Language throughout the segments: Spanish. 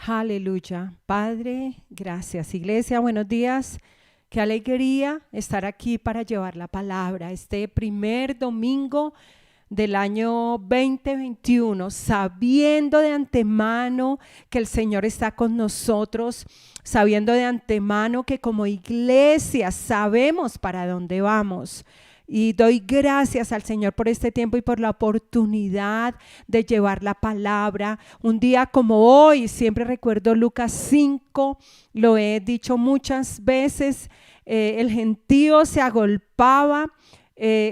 Aleluya. Padre, gracias. Iglesia, buenos días. Qué alegría estar aquí para llevar la palabra. Este primer domingo del año 2021, sabiendo de antemano que el Señor está con nosotros, sabiendo de antemano que como iglesia sabemos para dónde vamos. Y doy gracias al Señor por este tiempo y por la oportunidad de llevar la palabra. Un día como hoy, siempre recuerdo Lucas 5, lo he dicho muchas veces, el gentío se agolpaba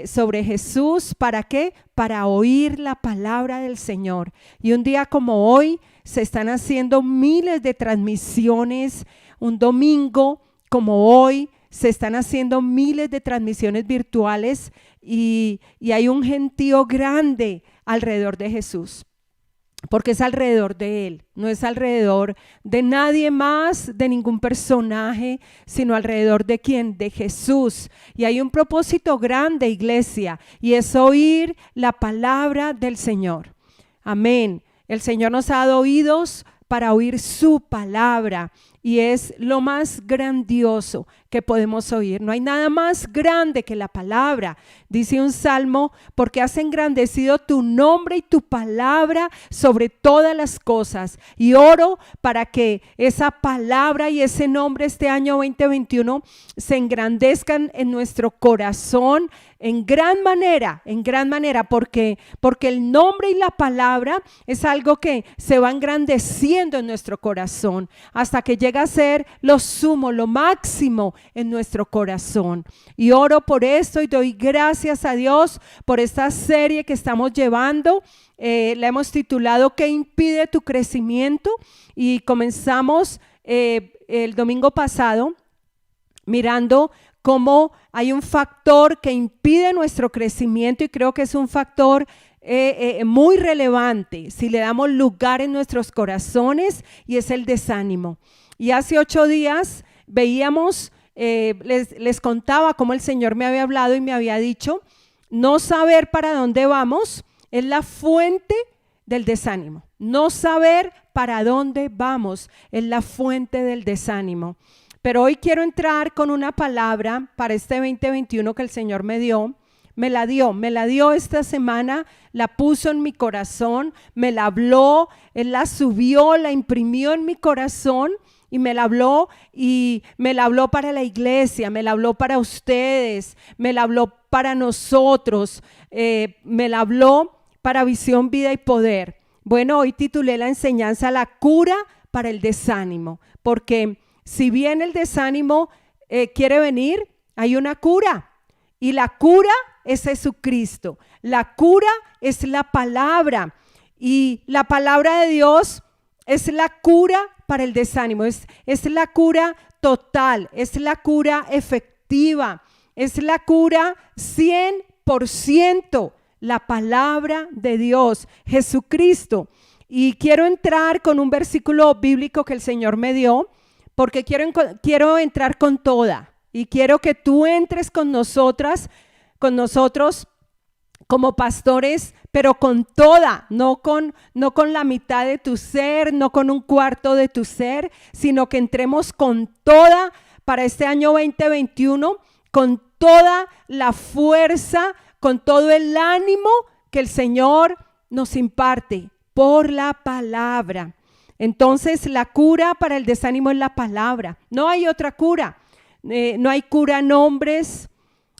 sobre Jesús. ¿Para qué? Para oír la palabra del Señor. Y un día como hoy se están haciendo miles de transmisiones. Un domingo como hoy se están haciendo miles de transmisiones virtuales y hay un gentío grande alrededor de Jesús, porque es alrededor de Él, no es alrededor de nadie más, de ningún personaje, sino alrededor de ¿quién? De Jesús. Y hay un propósito grande, iglesia, y es oír la palabra del Señor. Amén. El Señor nos ha dado oídos para oír su palabra. Y es lo más grandioso que podemos oír. No hay nada más grande que la palabra. Dice un salmo, porque has engrandecido tu nombre y tu palabra sobre todas las cosas. Y oro para que esa palabra y ese nombre este año 2021 se engrandezcan en nuestro corazón en gran manera, porque el nombre y la palabra es algo que se va engrandeciendo en nuestro corazón hasta que llega a ser lo sumo, lo máximo en nuestro corazón. Y oro por esto y doy gracias a Dios por esta serie que estamos llevando. La hemos titulado ¿Qué impide tu crecimiento? Y comenzamos el domingo pasado mirando cómo hay un factor que impide nuestro crecimiento, y creo que es un factor muy relevante si le damos lugar en nuestros corazones, y es el desánimo. Y hace 8 días veíamos, les contaba cómo el Señor me había hablado y me había dicho, no saber para dónde vamos es la fuente del desánimo. No saber para dónde vamos es la fuente del desánimo. Pero hoy quiero entrar con una palabra para este 2021 que el Señor me dio. Me la dio esta semana, la puso en mi corazón, me la habló, Él la subió, la imprimió en mi corazón y me la habló para la iglesia, me la habló para ustedes, me la habló para nosotros, me la habló para Visión, Vida y Poder. Bueno, hoy titulé la enseñanza La cura para el desánimo, porque si bien el desánimo quiere venir, hay una cura, y la cura es Jesucristo. La cura es la palabra, y la palabra de Dios es la cura para el desánimo, es la cura total, es la cura efectiva, es la cura 100%, la palabra de Dios, Jesucristo. Y quiero entrar con un versículo bíblico que el Señor me dio, porque quiero entrar con toda, y quiero que tú entres con nosotros como pastores, pero con toda, no con la mitad de tu ser, no con un cuarto de tu ser, sino que entremos con toda para este año 2021, con toda la fuerza, con todo el ánimo que el Señor nos imparte por la palabra. Entonces la cura para el desánimo es la palabra, no hay otra cura, no hay cura en hombres,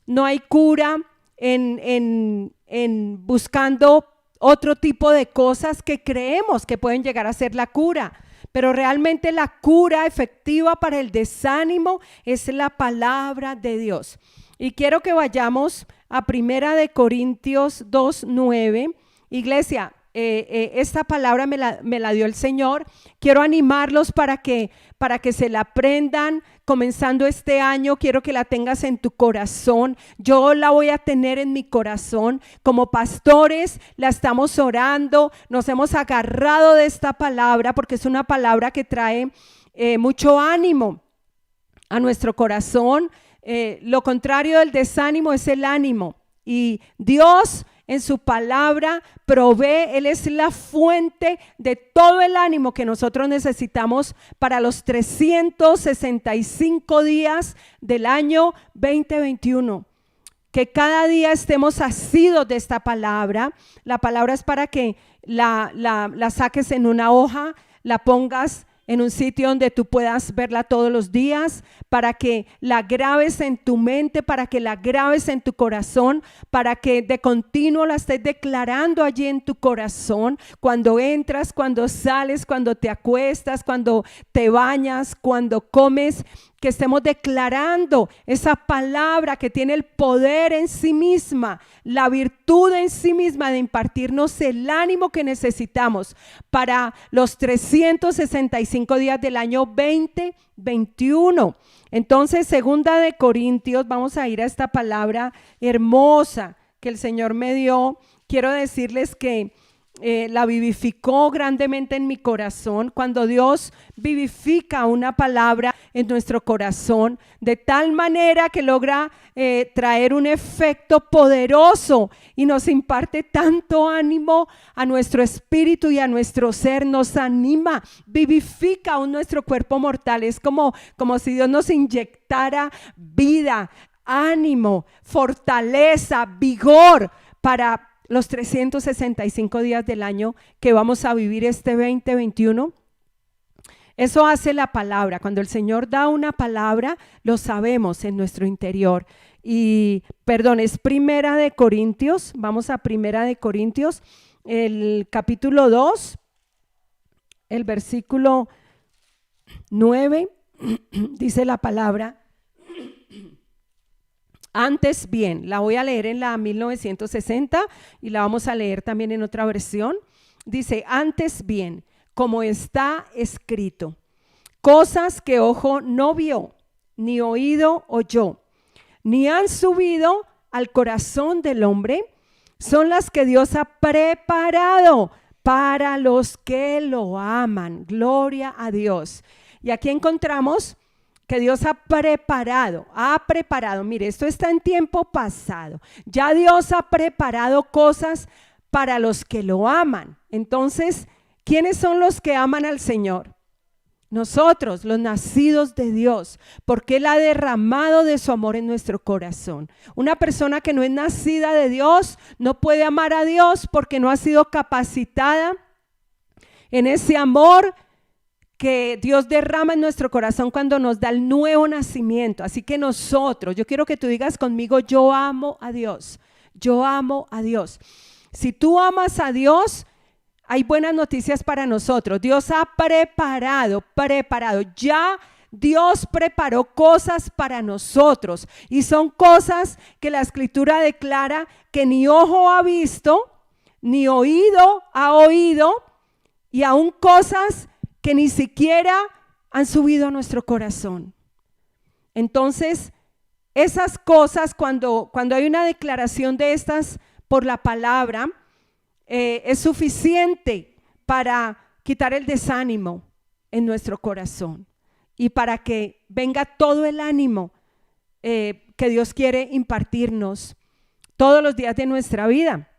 no hay cura en buscando otro tipo de cosas que creemos que pueden llegar a ser la cura, pero realmente la cura efectiva para el desánimo es la palabra de Dios. Y quiero que vayamos a 1 Corintios 2:9, iglesia. Esta palabra me la dio el Señor. Quiero animarlos para que se la aprendan comenzando este año. Quiero que la tengas en tu corazón. Yo la voy a tener en mi corazón. Como pastores la estamos orando, nos hemos agarrado de esta palabra porque es una palabra que trae mucho ánimo a nuestro corazón. Lo contrario del desánimo es el ánimo, y Dios en su palabra provee, Él es la fuente de todo el ánimo que nosotros necesitamos para los 365 días del año 2021. Que cada día estemos asidos de esta palabra. La palabra es para que la saques en una hoja, la pongas en un sitio donde tú puedas verla todos los días, para que la grabes en tu mente, para que la grabes en tu corazón, para que de continuo la estés declarando allí en tu corazón, cuando entras, cuando sales, cuando te acuestas, cuando te bañas, cuando comes, que estemos declarando esa palabra que tiene el poder en sí misma, la virtud en sí misma de impartirnos el ánimo que necesitamos para los 365 días del año 2021. Entonces, segunda de Corintios, vamos a ir a esta palabra hermosa que el Señor me dio. Quiero decirles que la vivificó grandemente en mi corazón. Cuando Dios vivifica una palabra en nuestro corazón, de tal manera que logra traer un efecto poderoso y nos imparte tanto ánimo a nuestro espíritu y a nuestro ser, nos anima, vivifica aún nuestro cuerpo mortal. Es como si Dios nos inyectara vida, ánimo, fortaleza, vigor para los 365 días del año que vamos a vivir este 2021. Eso hace la palabra. Cuando el Señor da una palabra, lo sabemos en nuestro interior. Y, es Primera de Corintios. Vamos a Primera de Corintios, el capítulo 2, el versículo 9, dice la palabra. Antes bien, la voy a leer en la 1960 y la vamos a leer también en otra versión. Dice, antes bien, como está escrito, cosas que ojo no vio, ni oído oyó, ni han subido al corazón del hombre, son las que Dios ha preparado para los que lo aman. Gloria a Dios. Y aquí encontramos que Dios ha preparado, mire, esto está en tiempo pasado, ya Dios ha preparado cosas para los que lo aman. Entonces, ¿quiénes son los que aman al Señor? Nosotros, los nacidos de Dios, porque Él ha derramado de su amor en nuestro corazón. Una persona que no es nacida de Dios no puede amar a Dios porque no ha sido capacitada en ese amor que Dios derrama en nuestro corazón cuando nos da el nuevo nacimiento. Así que nosotros, yo quiero que tú digas conmigo, yo amo a Dios, yo amo a Dios. Si tú amas a Dios, hay buenas noticias para nosotros. Dios ha preparado, ya Dios preparó cosas para nosotros y son cosas que la Escritura declara que ni ojo ha visto, ni oído ha oído, y aún cosas que ni siquiera han subido a nuestro corazón. Entonces, esas cosas, cuando hay una declaración de estas por la palabra, es suficiente para quitar el desánimo en nuestro corazón y para que venga todo el ánimo que Dios quiere impartirnos todos los días de nuestra vida.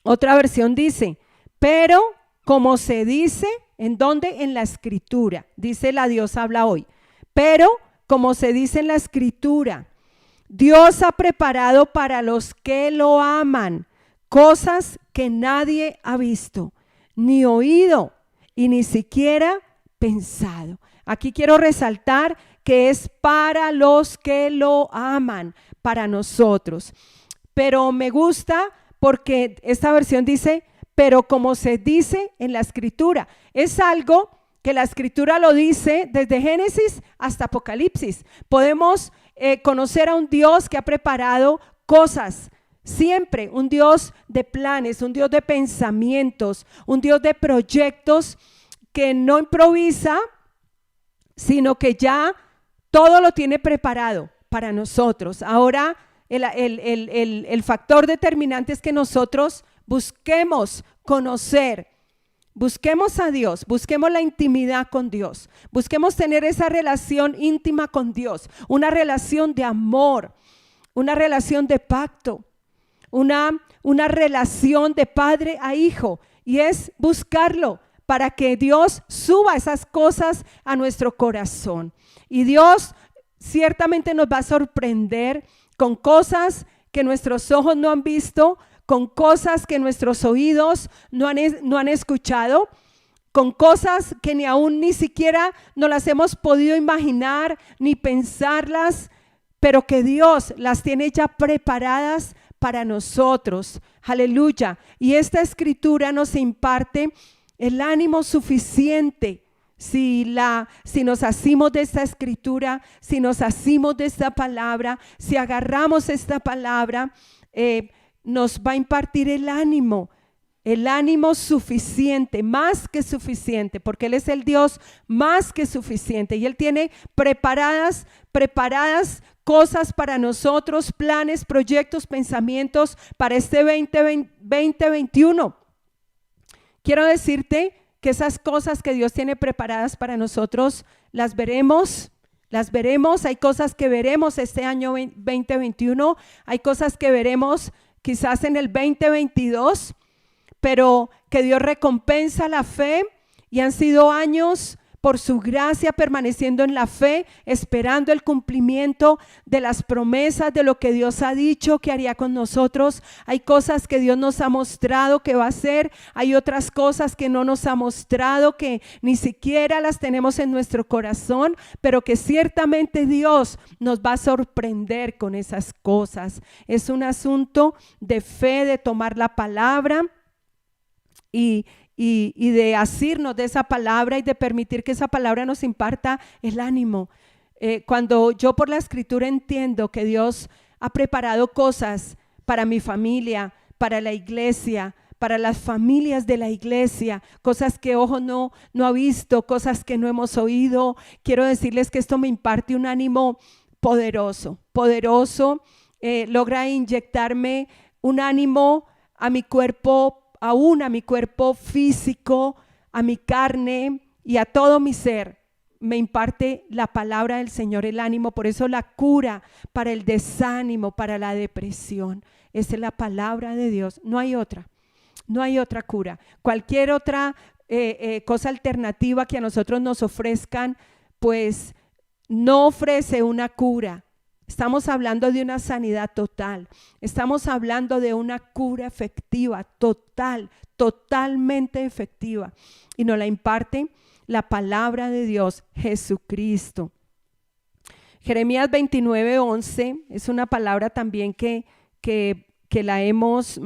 Otra versión dice, pero como se dice, ¿en dónde? En la Escritura. Dice la Dios habla hoy. Pero, como se dice en la Escritura, Dios ha preparado para los que lo aman cosas que nadie ha visto, ni oído, y ni siquiera pensado. Aquí quiero resaltar que es para los que lo aman, para nosotros. Pero me gusta porque esta versión dice, pero como se dice en la Escritura, es algo que la Escritura lo dice desde Génesis hasta Apocalipsis. Podemos conocer a un Dios que ha preparado cosas, siempre un Dios de planes, un Dios de pensamientos, un Dios de proyectos que no improvisa, sino que ya todo lo tiene preparado para nosotros. Ahora el factor determinante es que nosotros busquemos conocer, busquemos a Dios, busquemos la intimidad con Dios, busquemos tener esa relación íntima con Dios, una relación de amor, una relación de pacto, una una relación de padre a hijo, y es buscarlo para que Dios suba esas cosas a nuestro corazón. Y Dios ciertamente nos va a sorprender con cosas que nuestros ojos no han visto, con cosas que nuestros oídos no han escuchado, con cosas que ni siquiera nos las hemos podido imaginar ni pensarlas, pero que Dios las tiene ya preparadas para nosotros. Aleluya. Y esta escritura nos imparte el ánimo suficiente. Si nos asimos de esta escritura, si nos asimos de esta palabra, si agarramos esta palabra, nos va a impartir el ánimo suficiente, más que suficiente, porque Él es el Dios más que suficiente y Él tiene preparadas cosas para nosotros, planes, proyectos, pensamientos para este 2021. Quiero decirte que esas cosas que Dios tiene preparadas para nosotros, las veremos. Hay cosas que veremos este año 2021, hay cosas que veremos quizás en el 2022, pero que Dios recompensa la fe, y han sido años por su gracia permaneciendo en la fe, esperando el cumplimiento de las promesas de lo que Dios ha dicho que haría con nosotros. Hay cosas que Dios nos ha mostrado que va a hacer, hay otras cosas que no nos ha mostrado, que ni siquiera las tenemos en nuestro corazón, pero que ciertamente Dios nos va a sorprender con esas cosas. Es un asunto de fe, de tomar la palabra y de asirnos de esa palabra y de permitir que esa palabra nos imparta el ánimo. Cuando yo por la escritura entiendo que Dios ha preparado cosas para mi familia, para la iglesia, para las familias de la iglesia, cosas que ojo no ha visto, cosas que no hemos oído, quiero decirles que esto me imparte un ánimo poderoso, logra inyectarme un ánimo a mi cuerpo, aún a mi cuerpo físico, a mi carne y a todo mi ser. Me imparte la palabra del Señor el ánimo. Por eso la cura para el desánimo, para la depresión, esa es la palabra de Dios. No hay otra cura. Cualquier otra cosa alternativa que a nosotros nos ofrezcan, pues no ofrece una cura. Estamos hablando de una sanidad total, estamos hablando de una cura efectiva, totalmente efectiva, y nos la imparte la palabra de Dios, Jesucristo. Jeremías 29:11 es una palabra también que la hemos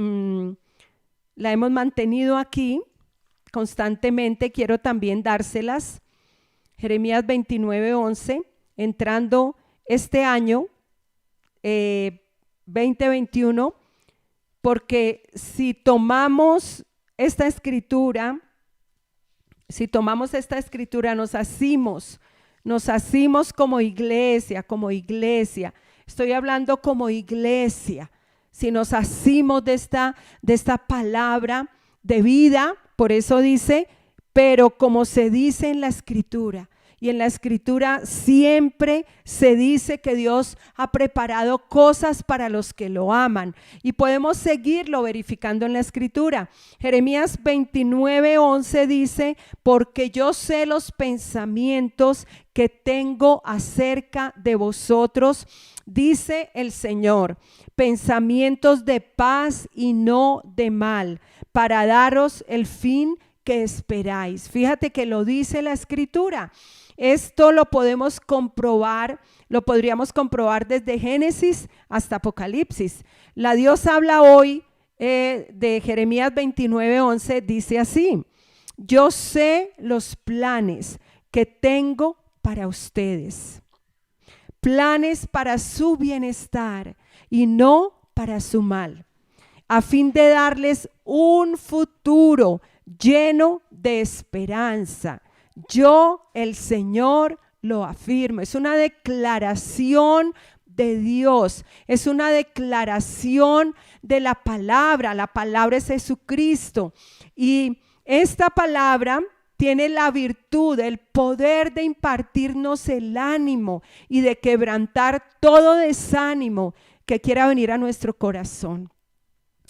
mantenido aquí constantemente. Quiero también dárselas. Jeremías 29:11, entrando este año 2021, porque si tomamos esta escritura, nos asimos como iglesia, estoy hablando como iglesia, si nos asimos de esta palabra de vida, por eso dice, pero como se dice en la escritura. Y en la escritura siempre se dice que Dios ha preparado cosas para los que lo aman. Y podemos seguirlo verificando en la escritura. Jeremías 29:11 dice, porque yo sé los pensamientos que tengo acerca de vosotros, dice el Señor, pensamientos de paz y no de mal, para daros el fin que esperáis. Fíjate que lo dice la escritura. Esto lo podemos comprobar, lo podríamos comprobar desde Génesis hasta Apocalipsis. La Dios habla hoy de Jeremías 29:11, dice así: yo sé los planes que tengo para ustedes, planes para su bienestar y no para su mal, a fin de darles un futuro lleno de esperanza. Yo, el Señor, lo afirmo. Es una declaración de Dios, es una declaración de la palabra es Jesucristo, y esta palabra tiene la virtud, el poder de impartirnos el ánimo y de quebrantar todo desánimo que quiera venir a nuestro corazón.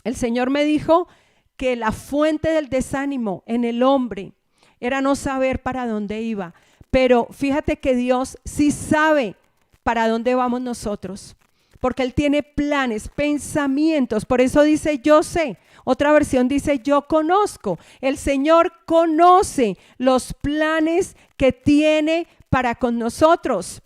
El Señor me dijo que la fuente del desánimo en el hombre era no saber para dónde iba. Pero fíjate que Dios sí sabe para dónde vamos nosotros, porque Él tiene planes, pensamientos. Por eso dice yo sé. Otra versión dice yo conozco. El Señor conoce los planes que tiene para con nosotros.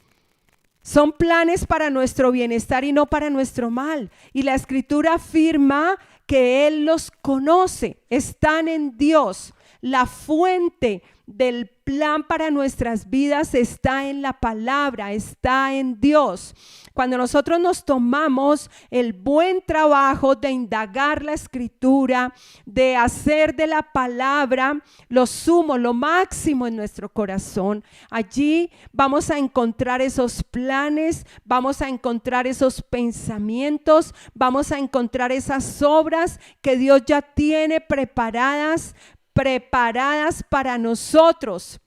Son planes para nuestro bienestar y no para nuestro mal. Y la Escritura afirma que Él los conoce, están en Dios. La fuente del plan para nuestras vidas está en la palabra, está en Dios. Cuando nosotros nos tomamos el buen trabajo de indagar la Escritura, de hacer de la palabra lo sumo, lo máximo en nuestro corazón, allí vamos a encontrar esos planes, vamos a encontrar esos pensamientos, vamos a encontrar esas obras que Dios ya tiene preparadas para nosotros.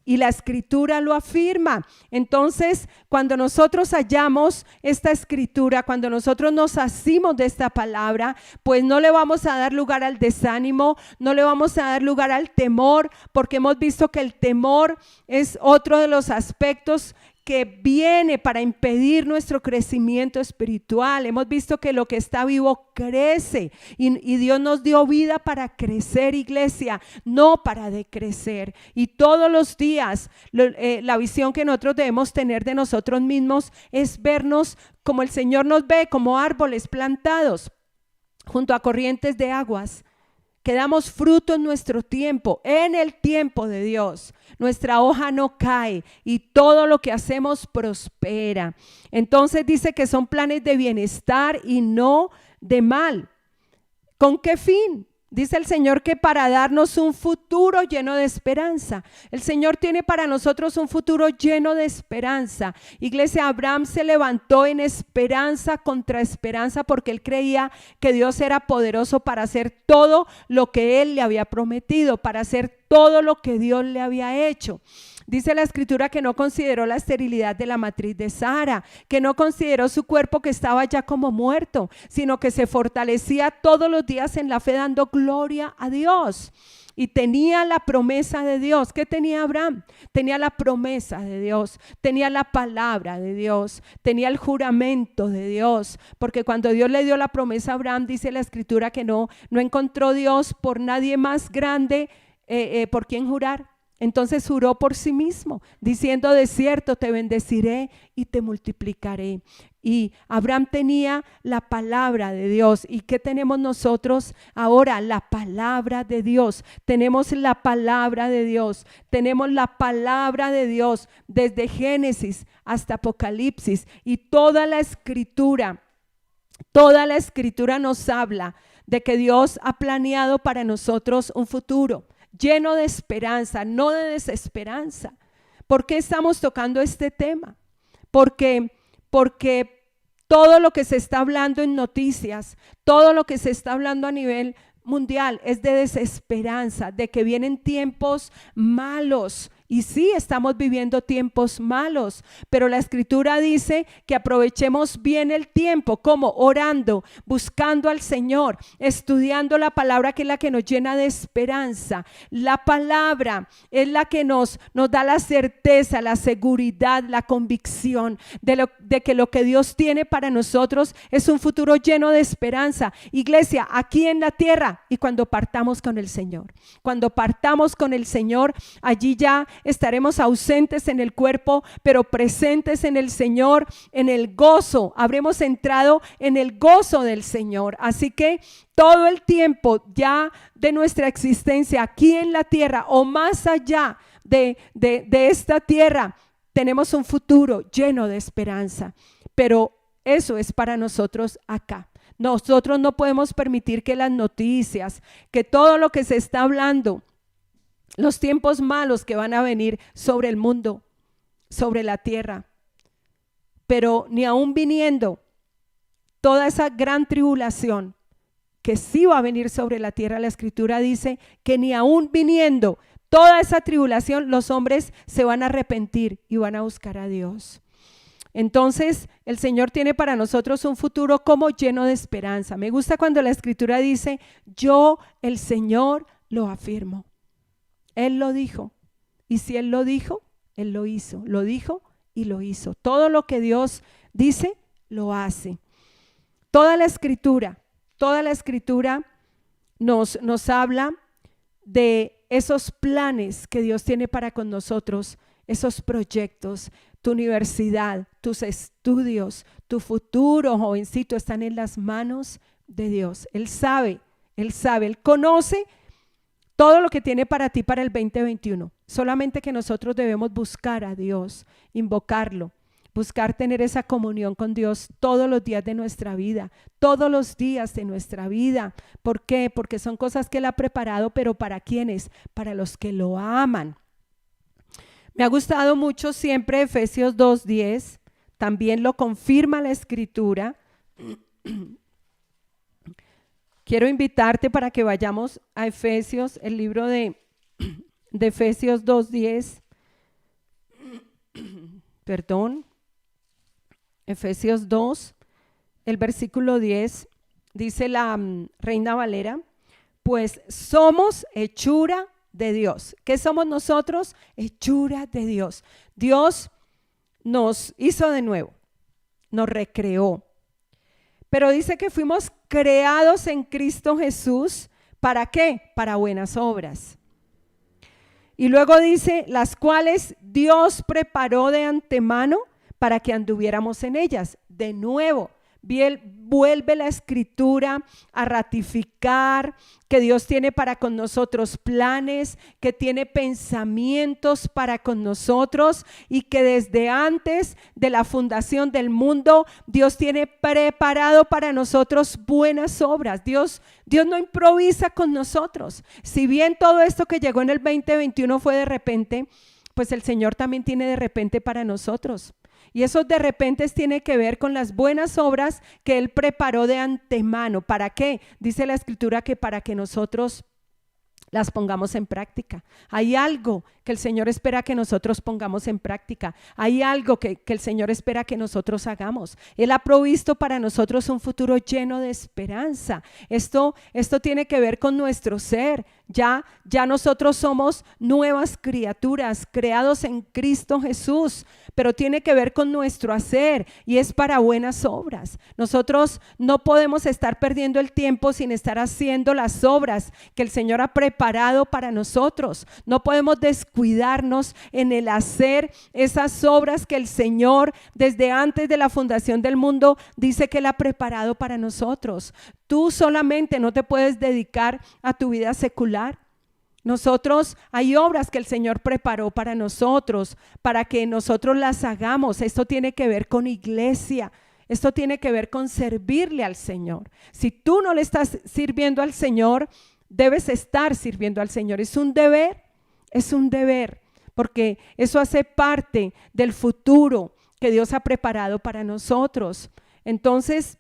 Y la Escritura lo afirma. Entonces, cuando nosotros hallamos esta Escritura, cuando nosotros nos asimos de esta palabra, pues no le vamos a dar lugar al desánimo, no le vamos a dar lugar al temor, porque hemos visto que el temor es otro de los aspectos que viene para impedir nuestro crecimiento espiritual. Hemos visto que lo que está vivo crece y Dios nos dio vida para crecer, iglesia, no para decrecer. Y todos los días la visión que nosotros debemos tener de nosotros mismos es vernos como el Señor nos ve, como árboles plantados junto a corrientes de aguas, que damos fruto en nuestro tiempo, en el tiempo de Dios. Nuestra hoja no cae y todo lo que hacemos prospera. Entonces dice que son planes de bienestar y no de mal. ¿Con qué fin? Dice el Señor que para darnos un futuro lleno de esperanza. El Señor tiene para nosotros un futuro lleno de esperanza. Iglesia, Abraham se levantó en esperanza contra esperanza porque él creía que Dios era poderoso para hacer todo lo que él le había prometido, para hacer todo lo que Dios le había hecho. Dice la Escritura que no consideró la esterilidad de la matriz de Sara, que no consideró su cuerpo que estaba ya como muerto, sino que se fortalecía todos los días en la fe dando gloria a Dios. Y tenía la promesa de Dios. ¿Qué tenía Abraham? Tenía la promesa de Dios, tenía la palabra de Dios, tenía el juramento de Dios, porque cuando Dios le dio la promesa a Abraham, dice la Escritura que no encontró Dios por nadie más grande por quien jurar. Entonces juró por sí mismo, diciendo: de cierto te bendeciré y te multiplicaré. Y Abraham tenía la palabra de Dios. ¿Y qué tenemos nosotros ahora? La palabra de Dios. Tenemos la palabra de Dios. Tenemos la palabra de Dios desde Génesis hasta Apocalipsis. Y toda la Escritura nos habla de que Dios ha planeado para nosotros un futuro lleno de esperanza, no de desesperanza. ¿Por qué estamos tocando este tema? Porque todo lo que se está hablando en noticias, todo lo que se está hablando a nivel mundial es de desesperanza, de que vienen tiempos malos. Y sí, estamos viviendo tiempos malos, pero la Escritura dice que aprovechemos bien el tiempo, como orando, buscando al Señor, estudiando la palabra, que es la que nos llena de esperanza. La palabra es la que nos da la certeza, la seguridad, la convicción de que lo que Dios tiene para nosotros es un futuro lleno de esperanza. Iglesia, aquí en la tierra y cuando partamos con el Señor. Cuando partamos con el Señor, allí ya estaremos ausentes en el cuerpo, pero presentes en el Señor, en el gozo. Habremos entrado en el gozo del Señor. Así que todo el tiempo ya de nuestra existencia aquí en la tierra o más allá de esta tierra, tenemos un futuro lleno de esperanza. Pero eso es para nosotros acá. Nosotros no podemos permitir que las noticias, que todo lo que se está hablando, los tiempos malos que van a venir sobre el mundo, sobre la tierra, pero ni aún viniendo toda esa gran tribulación que sí va a venir sobre la tierra, la Escritura dice que ni aún viniendo toda esa tribulación, los hombres se van a arrepentir y van a buscar a Dios. Entonces, el Señor tiene para nosotros un futuro como lleno de esperanza. Me gusta cuando la Escritura dice, yo, el Señor, lo afirmo. Él lo dijo. Y si Él lo dijo, Él lo hizo. Lo dijo y lo hizo. Todo lo que Dios dice, lo hace. Toda la Escritura nos habla de esos planes que Dios tiene para con nosotros, esos proyectos. Tu universidad, tus estudios, tu futuro, jovencito, están en las manos de Dios. Él sabe, Él conoce todo lo que tiene para ti para el 2021. Solamente que nosotros debemos buscar a Dios, invocarlo, buscar tener esa comunión con Dios todos los días de nuestra vida, todos los días de nuestra vida. ¿Por qué? Porque son cosas que Él ha preparado, pero ¿para quiénes? Para los que lo aman. Me ha gustado mucho siempre Efesios 2:10, también lo confirma la Escritura. Quiero invitarte para que vayamos a Efesios, el libro de Efesios 2:10, Efesios 2, el versículo 10, dice la Reina Valera, pues somos hechura de Dios. ¿Qué somos nosotros? Hechura de Dios. Dios nos hizo de nuevo, nos recreó. Pero dice que fuimos creados en Cristo Jesús. ¿Para qué? Para buenas obras. Y luego dice, las cuales Dios preparó de antemano para que anduviéramos en ellas. De nuevo, vuelve la Escritura a ratificar que Dios tiene para con nosotros planes, que tiene pensamientos para con nosotros y que desde antes de la fundación del mundo Dios tiene preparado para nosotros buenas obras. Dios no improvisa con nosotros. Si bien todo esto que llegó en el 2021 fue de repente, pues el Señor también tiene de repente para nosotros. Y esos de repente tiene que ver con las buenas obras que Él preparó de antemano. ¿Para qué? Dice la Escritura que para que nosotros las pongamos en práctica. Hay algo que el Señor espera que nosotros pongamos en práctica. Hay algo que el Señor espera que nosotros hagamos. Él ha provisto para nosotros un futuro lleno de esperanza. Esto tiene que ver con nuestro ser. Ya nosotros somos nuevas criaturas, creados en Cristo Jesús, pero tiene que ver con nuestro hacer y es para buenas obras. Nosotros no podemos estar perdiendo el tiempo sin estar haciendo las obras que el Señor ha preparado para nosotros. No podemos descuidarnos en el hacer esas obras que el Señor desde antes de la fundación del mundo dice que Él ha preparado para nosotros. Tú solamente no te puedes dedicar a tu vida secular. Hay obras que el Señor preparó para nosotros, para que nosotros las hagamos. Esto tiene que ver con iglesia, esto tiene que ver con servirle al Señor. Si tú no le estás sirviendo al Señor, debes estar sirviendo al Señor. Es un deber, porque eso hace parte del futuro que Dios ha preparado para nosotros. Entonces,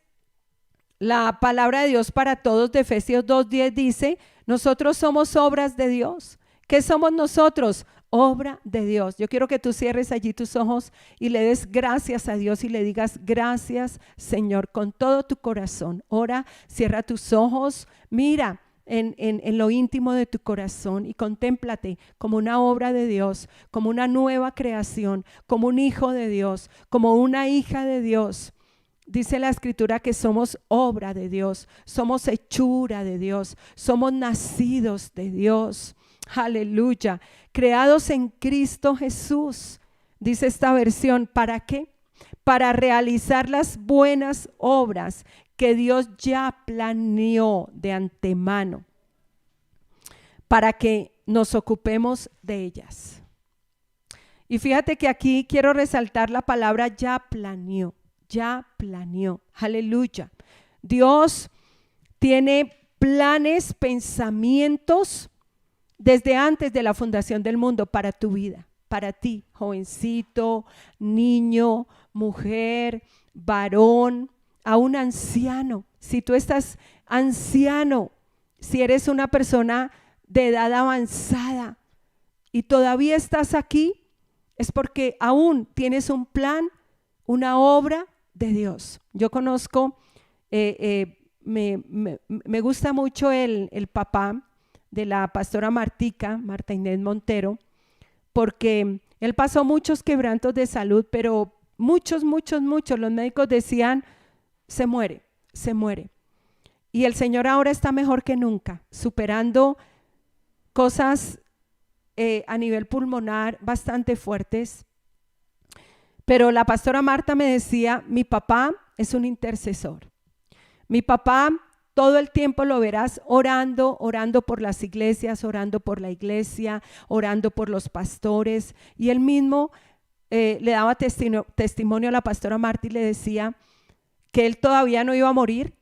la palabra de Dios para todos de Efesios 2:10 dice, nosotros somos obras de Dios. ¿Qué somos nosotros? Obra de Dios. Yo quiero que tú cierres allí tus ojos y le des gracias a Dios y le digas gracias, Señor, con todo tu corazón. Ora, cierra tus ojos, mira en lo íntimo de tu corazón y contémplate como una obra de Dios, como una nueva creación, como un hijo de Dios, como una hija de Dios. Dice la Escritura que somos obra de Dios, somos hechura de Dios, somos nacidos de Dios. Aleluya, creados en Cristo Jesús. Dice esta versión, ¿para qué? Para realizar las buenas obras que Dios ya planeó de antemano, para que nos ocupemos de ellas. Y fíjate que aquí quiero resaltar la palabra ya planeó. Ya planeó, aleluya. Dios tiene planes, pensamientos desde antes de la fundación del mundo para tu vida, para ti, jovencito, niño, mujer, varón, aún anciano. Si tú estás anciano, si eres una persona de edad avanzada y todavía estás aquí, es porque aún tienes un plan una obra de Dios. Yo conozco, me gusta mucho el papá de la pastora Marta Inés Montero, porque él pasó muchos quebrantos de salud, pero muchos, los médicos decían, se muere, se muere. Y el Señor ahora está mejor que nunca, superando cosas a nivel pulmonar bastante fuertes. Pero la pastora Marta me decía, mi papá es un intercesor. Mi papá todo el tiempo lo verás orando por las iglesias, orando por la iglesia, orando por los pastores. Y él mismo le daba testimonio a la pastora Marta y le decía que él todavía no iba a morir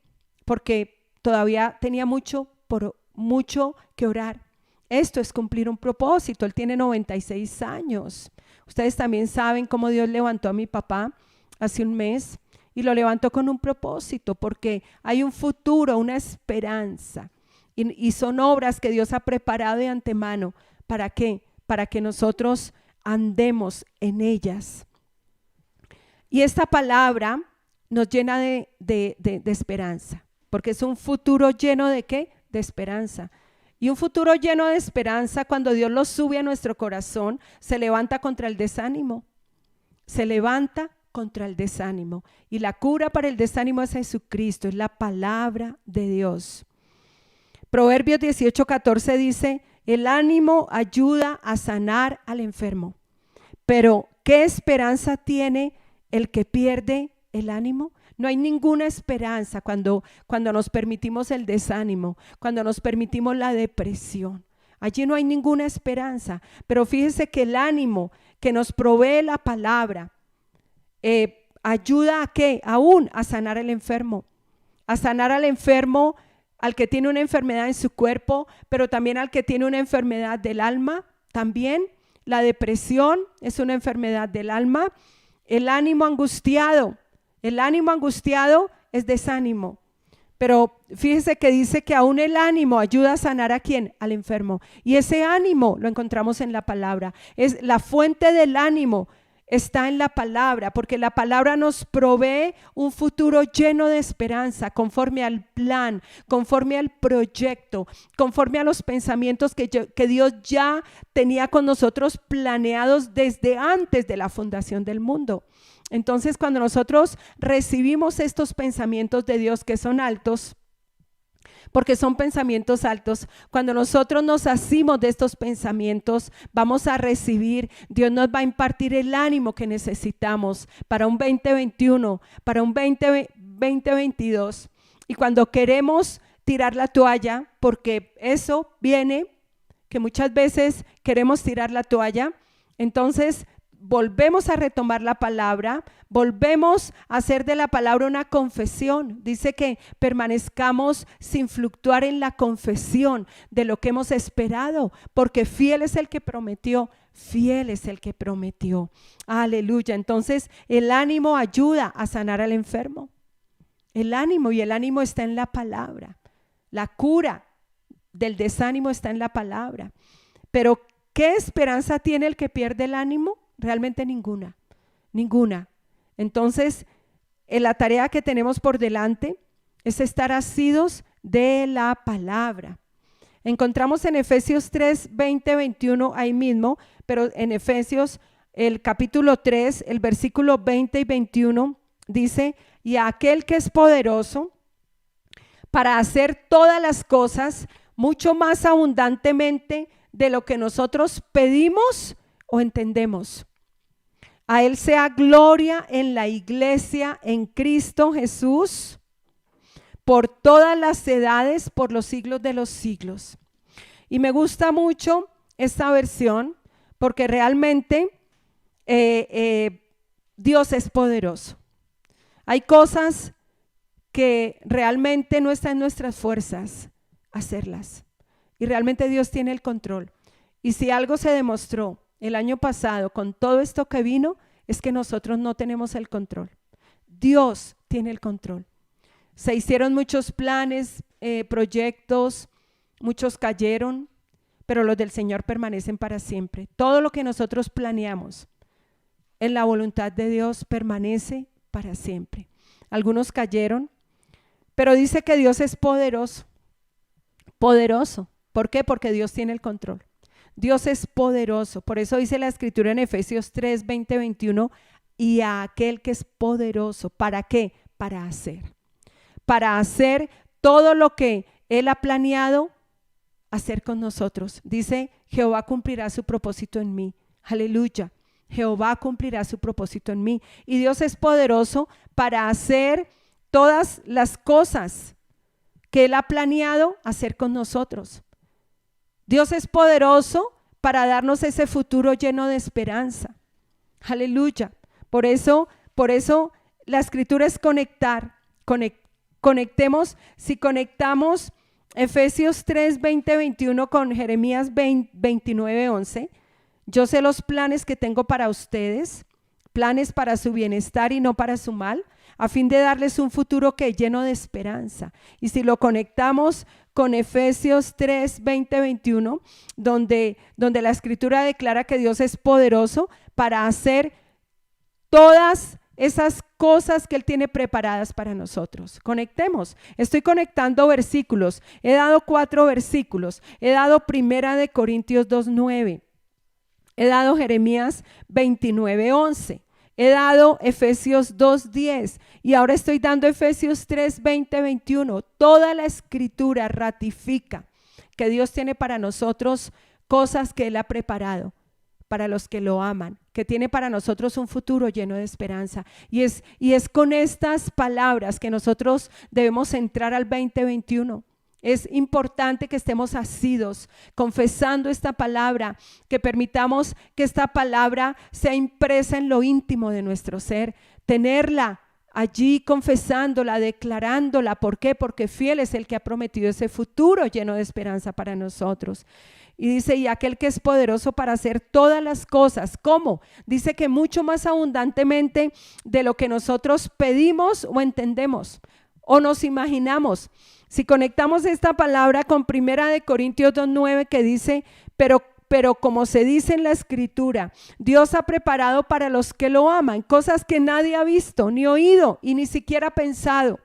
porque todavía tenía mucho que orar. Esto es cumplir un propósito. Él tiene 96 años. Ustedes también saben cómo Dios levantó a mi papá hace un mes y lo levantó con un propósito, porque hay un futuro, una esperanza, y son obras que Dios ha preparado de antemano. ¿Para qué? Para que nosotros andemos en ellas. Y esta palabra nos llena de esperanza, porque es un futuro lleno ¿de qué? De esperanza. Y un futuro lleno de esperanza, cuando Dios lo sube a nuestro corazón, se levanta contra el desánimo. Se levanta contra el desánimo. Y la cura para el desánimo es Jesucristo, es la palabra de Dios. Proverbios 18:14 dice, el ánimo ayuda a sanar al enfermo. Pero, ¿qué esperanza tiene el que pierde el ánimo? No hay ninguna esperanza cuando nos permitimos el desánimo, cuando nos permitimos la depresión. Allí no hay ninguna esperanza. Pero fíjese que el ánimo que nos provee la palabra ayuda a ¿qué? Aún a sanar al enfermo. A sanar al enfermo, al que tiene una enfermedad en su cuerpo, pero también al que tiene una enfermedad del alma. También la depresión es una enfermedad del alma. El ánimo angustiado es desánimo. Pero fíjese que dice que aún el ánimo ayuda a sanar ¿a quién? Al enfermo. Y ese ánimo lo encontramos en la palabra. Es la fuente del ánimo, está en la palabra, porque la palabra nos provee un futuro lleno de esperanza, conforme al plan, conforme al proyecto, conforme a los pensamientos que Dios ya tenía con nosotros planeados desde antes de la fundación del mundo. Entonces, cuando nosotros recibimos estos pensamientos de Dios que son altos, porque son pensamientos altos, cuando nosotros nos asimos de estos pensamientos, vamos a recibir, Dios nos va a impartir el ánimo que necesitamos para un 2021, para un 2022. Y cuando queremos tirar la toalla, porque eso viene, que muchas veces queremos tirar la toalla, entonces volvemos a retomar la palabra, volvemos a hacer de la palabra una confesión. Dice que permanezcamos sin fluctuar en la confesión de lo que hemos esperado, porque fiel es el que prometió, fiel es el que prometió. Aleluya. Entonces el ánimo ayuda a sanar al enfermo. El ánimo está en la palabra. La cura del desánimo está en la palabra. Pero ¿qué esperanza tiene el que pierde el ánimo? Realmente ninguna. Entonces, la tarea que tenemos por delante es estar asidos de la palabra. Encontramos en Efesios 3, 20, 21 ahí mismo, pero en Efesios el capítulo 3, el versículo 20 y 21 dice, y a aquel que es poderoso para hacer todas las cosas mucho más abundantemente de lo que nosotros pedimos o entendemos. A Él sea gloria en la iglesia, en Cristo Jesús, por todas las edades, por los siglos de los siglos. Y me gusta mucho esta versión, porque realmente Dios es poderoso. Hay cosas que realmente no están en nuestras fuerzas hacerlas. Y realmente Dios tiene el control. Y si algo se demostró el año pasado con todo esto que vino, es que nosotros no tenemos el control. Dios tiene el control. Se hicieron muchos planes, proyectos, muchos cayeron, pero los del Señor permanecen para siempre. Todo lo que nosotros planeamos en la voluntad de Dios permanece para siempre. Algunos cayeron, pero dice que Dios es poderoso. Poderoso. ¿Por qué? Porque Dios tiene el control. Dios es poderoso. Por eso dice la Escritura en Efesios 3, 20, 21, y a aquel que es poderoso. ¿Para qué? Para hacer todo lo que Él ha planeado hacer con nosotros. Dice, Jehová cumplirá su propósito en mí. Aleluya. Jehová cumplirá su propósito en mí. Y Dios es poderoso para hacer todas las cosas que Él ha planeado hacer con nosotros. Dios es poderoso para darnos ese futuro lleno de esperanza. Aleluya. Por eso la Escritura es conectar. Conectemos, si conectamos Efesios 3, 20, 21 con Jeremías 29, 11. Yo sé los planes que tengo para ustedes, planes para su bienestar y no para su mal, a fin de darles un futuro que lleno de esperanza. Y si lo conectamos con Efesios 3, 20, 21, donde la Escritura declara que Dios es poderoso para hacer todas esas cosas que Él tiene preparadas para nosotros. Conectemos. Estoy conectando versículos. He dado 4 versículos. He dado 1 Corintios 2:9. He dado Jeremías 29:11. He dado Efesios 2:10. Y ahora estoy dando Efesios 3, 20, 21. Toda la Escritura ratifica que Dios tiene para nosotros cosas que Él ha preparado para los que lo aman, que tiene para nosotros un futuro lleno de esperanza. Y es con estas palabras que nosotros debemos entrar al 2021. Es importante que estemos asidos, confesando esta palabra, que permitamos que esta palabra sea impresa en lo íntimo de nuestro ser, tenerla allí confesándola, declarándola. ¿Por qué? Porque fiel es el que ha prometido ese futuro lleno de esperanza para nosotros. Y dice, y aquel que es poderoso para hacer todas las cosas. ¿Cómo? Dice que mucho más abundantemente de lo que nosotros pedimos o entendemos o nos imaginamos. Si conectamos esta palabra con 1 Corintios 2:9 que dice, pero como se dice en la Escritura, Dios ha preparado para los que lo aman cosas que nadie ha visto, ni oído y ni siquiera pensado.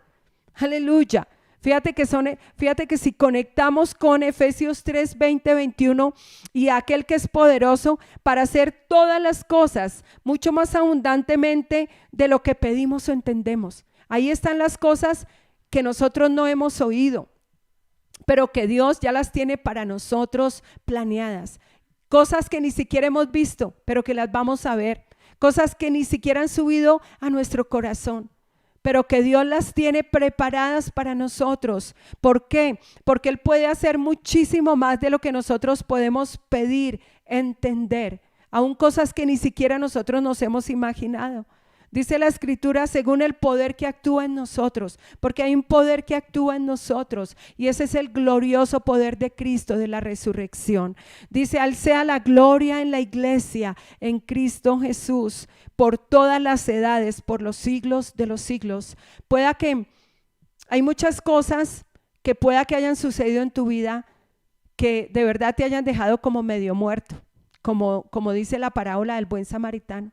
Aleluya. Fíjate que si conectamos con Efesios 3, 20, 21 y aquel que es poderoso para hacer todas las cosas mucho más abundantemente de lo que pedimos o entendemos. Ahí están las cosas que nosotros no hemos oído, pero que Dios ya las tiene para nosotros planeadas. Cosas que ni siquiera hemos visto, pero que las vamos a ver. Cosas que ni siquiera han subido a nuestro corazón, pero que Dios las tiene preparadas para nosotros. ¿Por qué? Porque Él puede hacer muchísimo más de lo que nosotros podemos pedir, entender, aún cosas que ni siquiera nosotros nos hemos imaginado. Dice la Escritura, según el poder que actúa en nosotros, porque hay un poder que actúa en nosotros y ese es el glorioso poder de Cristo, de la resurrección. Dice, al sea la gloria en la iglesia, en Cristo Jesús, por todas las edades, por los siglos de los siglos. Pueda que hay muchas cosas que pueda que hayan sucedido en tu vida que de verdad te hayan dejado como medio muerto, como dice la parábola del buen samaritano,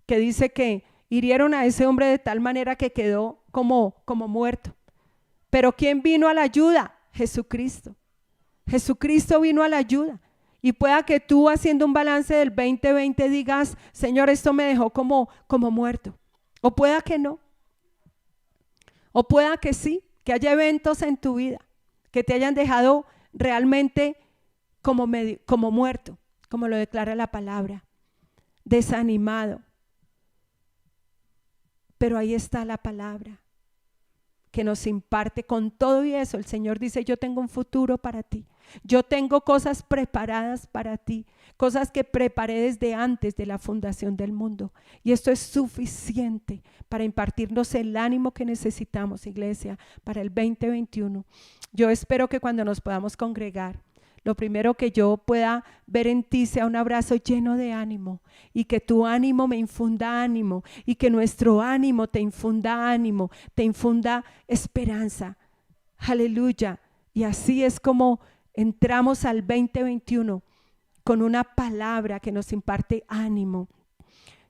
que dice que hirieron a ese hombre de tal manera que quedó como muerto. Pero ¿quién vino a la ayuda? Jesucristo. Jesucristo vino a la ayuda. Y pueda que tú, haciendo un balance del 2020, digas, Señor, esto me dejó como muerto. O pueda que no. O pueda que sí, que haya eventos en tu vida que te hayan dejado realmente como muerto, como lo declara la palabra, desanimado. Pero ahí está la palabra que nos imparte con todo y eso. El Señor dice, yo tengo un futuro para ti. Yo tengo cosas preparadas para ti, cosas que preparé desde antes de la fundación del mundo. Y esto es suficiente para impartirnos el ánimo que necesitamos, iglesia, para el 2021. Yo espero que cuando nos podamos congregar, lo primero que yo pueda ver en ti sea un abrazo lleno de ánimo y que tu ánimo me infunda ánimo y que nuestro ánimo te infunda ánimo, te infunda esperanza. Aleluya. Y así es como entramos al 2021 con una palabra que nos imparte ánimo.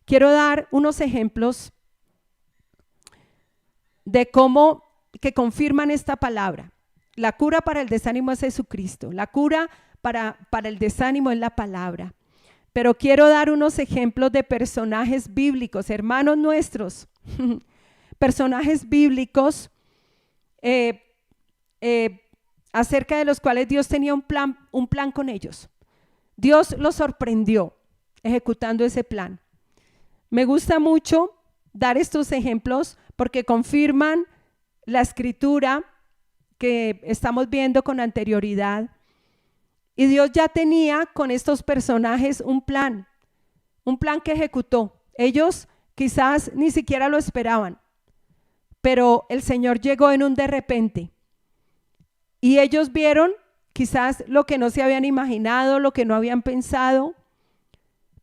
quiero dar unos ejemplos de cómo que confirman esta palabra. La cura para el desánimo es Jesucristo. La cura para el desánimo es la palabra. Pero quiero dar unos ejemplos de personajes bíblicos, hermanos nuestros, personajes bíblicos acerca de los cuales Dios tenía un plan con ellos. Dios los sorprendió ejecutando ese plan. Me gusta mucho dar estos ejemplos porque confirman la escritura que estamos viendo con anterioridad. Y Dios ya tenía con estos personajes un plan que ejecutó. Ellos quizás ni siquiera lo esperaban, pero el Señor llegó en un de repente. Y ellos vieron quizás lo que no se habían imaginado, lo que no habían pensado,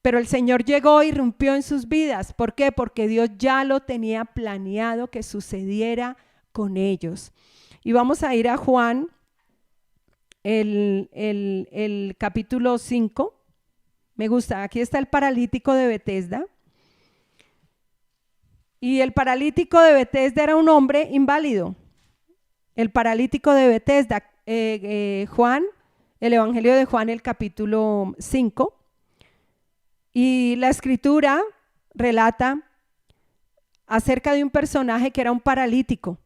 pero el Señor llegó y irrumpió en sus vidas. ¿Por qué? Porque Dios ya lo tenía planeado que sucediera con ellos. Y vamos a ir a Juan, el capítulo 5. Me gusta, aquí está el paralítico de Betesda. Y el paralítico de Betesda era un hombre inválido. El paralítico de Betesda, Juan, el Evangelio de Juan, el capítulo 5. Y la escritura relata acerca de un personaje que era un paralítico.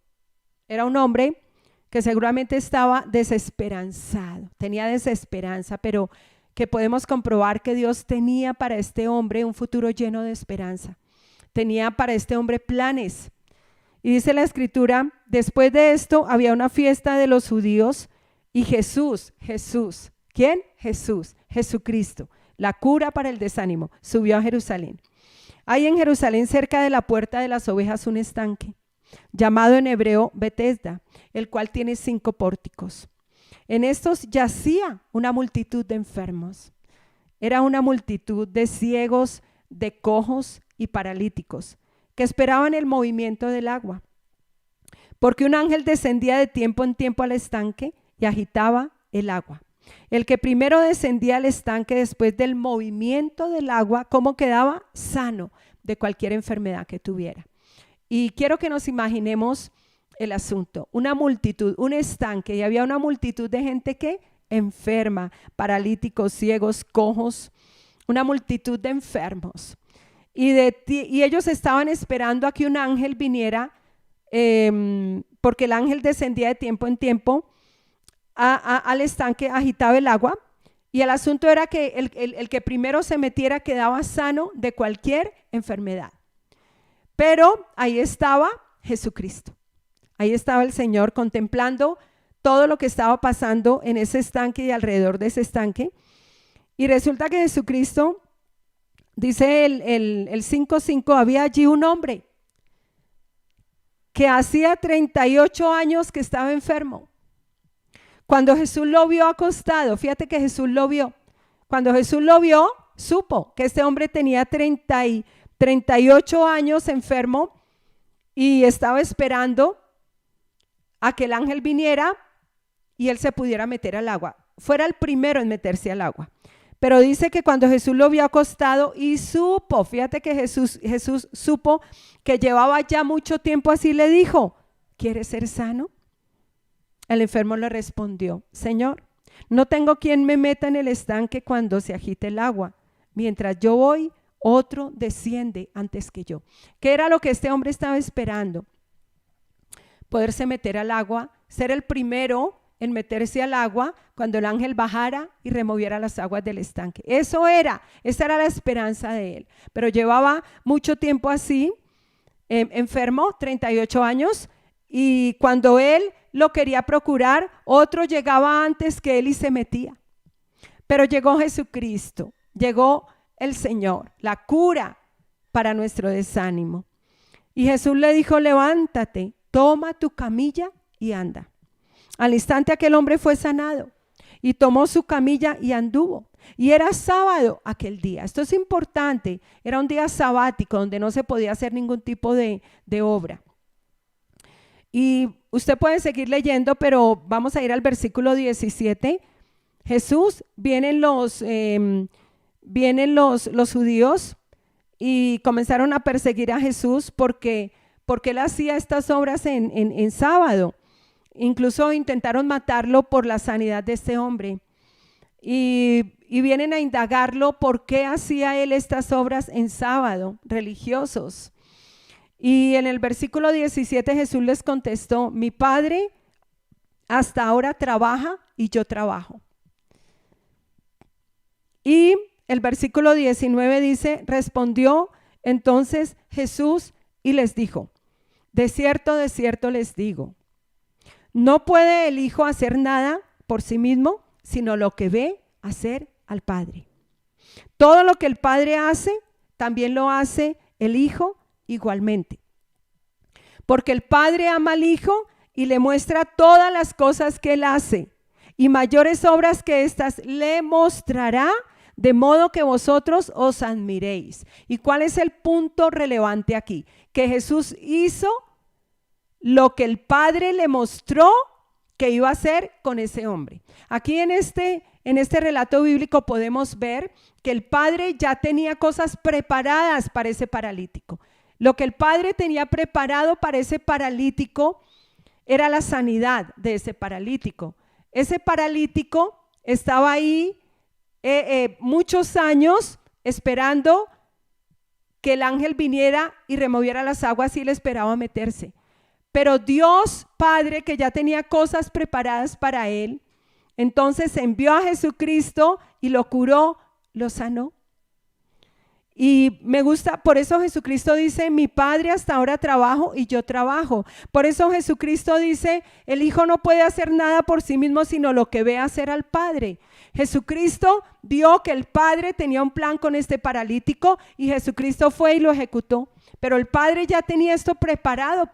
Era un hombre que seguramente estaba desesperanzado, tenía desesperanza, pero que podemos comprobar que Dios tenía para este hombre un futuro lleno de esperanza. Tenía para este hombre planes. Y dice la escritura, después de esto había una fiesta de los judíos y Jesús, ¿quién? Jesús, Jesucristo, la cura para el desánimo, subió a Jerusalén. Hay en Jerusalén cerca de la puerta de las ovejas un estanque, llamado en hebreo Betesda, el cual tiene 5 pórticos. En estos yacía una multitud de enfermos. Era una multitud de ciegos, de cojos y paralíticos, que esperaban el movimiento del agua. Porque un ángel descendía de tiempo en tiempo al estanque y agitaba el agua. El que primero descendía al estanque después del movimiento del agua, ¿cómo quedaba? Sano de cualquier enfermedad que tuviera. Y quiero que nos imaginemos el asunto, una multitud, un estanque, y había una multitud de gente que enferma, paralíticos, ciegos, cojos, una multitud de enfermos. Y ellos estaban esperando a que un ángel viniera, porque el ángel descendía de tiempo en tiempo al estanque, agitaba el agua, y el asunto era que el que primero se metiera quedaba sano de cualquier enfermedad. Pero ahí estaba Jesucristo. Ahí estaba el Señor contemplando todo lo que estaba pasando en ese estanque y alrededor de ese estanque. Y resulta que Jesucristo, dice el 5:5, había allí un hombre que hacía 38 años que estaba enfermo. Cuando Jesús lo vio acostado, fíjate que Jesús lo vio. Cuando Jesús lo vio, supo que este hombre tenía 38 años enfermo y estaba esperando a que el ángel viniera y él se pudiera meter al agua. Fuera el primero en meterse al agua. Pero dice que cuando Jesús lo vio acostado y supo, fíjate que Jesús supo que llevaba ya mucho tiempo así, le dijo, ¿quieres ser sano? El enfermo le respondió, Señor, no tengo quien me meta en el estanque cuando se agite el agua. Mientras yo voy, otro desciende antes que yo. ¿Qué era lo que este hombre estaba esperando? Poderse meter al agua, ser el primero en meterse al agua cuando el ángel bajara y removiera las aguas del estanque. Esa era la esperanza de él. Pero llevaba mucho tiempo así, enfermo, 38 años, y cuando él lo quería procurar, otro llegaba antes que él y se metía. Pero llegó Jesucristo, llegó el Señor, la cura para nuestro desánimo. Y Jesús le dijo, levántate, toma tu camilla y anda. Al instante aquel hombre fue sanado y tomó su camilla y anduvo. Y era sábado aquel día. Esto es importante. Era un día sabático donde no se podía hacer ningún tipo de obra. Y usted puede seguir leyendo, pero vamos a ir al versículo 17. Jesús, vienen los judíos y comenzaron a perseguir a Jesús porque él hacía estas obras en sábado. Incluso intentaron matarlo por la sanidad de este hombre. Y vienen a indagarlo por qué hacía él estas obras en sábado, religiosos. Y en el versículo 17 Jesús les contestó: mi Padre hasta ahora trabaja y yo trabajo. Y el versículo 19 dice: respondió entonces Jesús y les dijo: de cierto les digo, no puede el Hijo hacer nada por sí mismo, sino lo que ve hacer al Padre. Todo lo que el Padre hace, también lo hace el Hijo igualmente. Porque el Padre ama al Hijo y le muestra todas las cosas que él hace, y mayores obras que estas le mostrará, de modo que vosotros os admiréis. ¿Y cuál es el punto relevante aquí? Que Jesús hizo lo que el Padre le mostró que iba a hacer con ese hombre. Aquí en este relato bíblico podemos ver que el Padre ya tenía cosas preparadas para ese paralítico. Lo que el Padre tenía preparado para ese paralítico era la sanidad de ese paralítico. Ese paralítico estaba ahí muchos años esperando que el ángel viniera y removiera las aguas, y él esperaba meterse. Pero Dios Padre, que ya tenía cosas preparadas para él, entonces envió a Jesucristo y lo curó, lo sanó. Y me gusta, por eso Jesucristo dice: mi Padre hasta ahora trabajo y yo trabajo. Por eso Jesucristo dice: el Hijo no puede hacer nada por sí mismo, sino lo que ve hacer al Padre. Jesucristo vio que el Padre tenía un plan con este paralítico y Jesucristo fue y lo ejecutó. Pero el Padre ya tenía esto preparado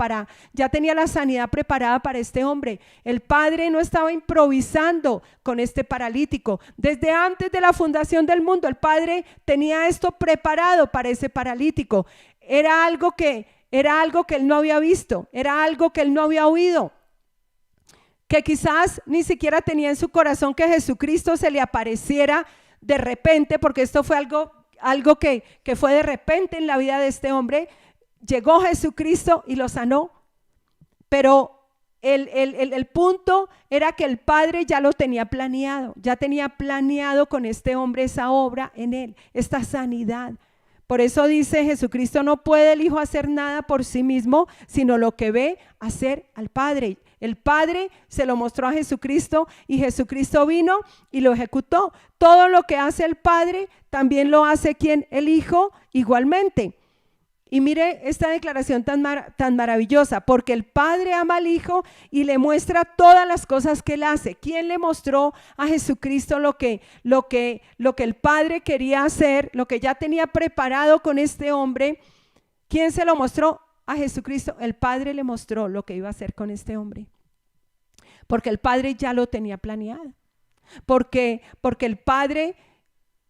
ya tenía la sanidad preparada para este hombre. El Padre no estaba improvisando con este paralítico. Desde antes de la fundación del mundo, el Padre tenía esto preparado para ese paralítico. Era algo que él no había visto, era algo que él no había oído, que quizás ni siquiera tenía en su corazón que Jesucristo se le apareciera de repente, porque esto fue algo que fue de repente en la vida de este hombre. Llegó Jesucristo y lo sanó, pero el punto era que el Padre ya lo tenía planeado, ya tenía planeado con este hombre esa obra en él, esta sanidad. Por eso dice Jesucristo: no puede el Hijo hacer nada por sí mismo, sino lo que ve hacer al Padre. El Padre se lo mostró a Jesucristo y Jesucristo vino y lo ejecutó. Todo lo que hace el Padre también lo hace ¿quién? El Hijo igualmente. Y mire esta declaración tan maravillosa: porque el Padre ama al Hijo y le muestra todas las cosas que él hace. ¿Quién le mostró a Jesucristo lo que el Padre quería hacer, lo que ya tenía preparado con este hombre? ¿Quién se lo mostró? A Jesucristo. El Padre le mostró lo que iba a hacer con este hombre, porque el Padre ya lo tenía planeado, porque el Padre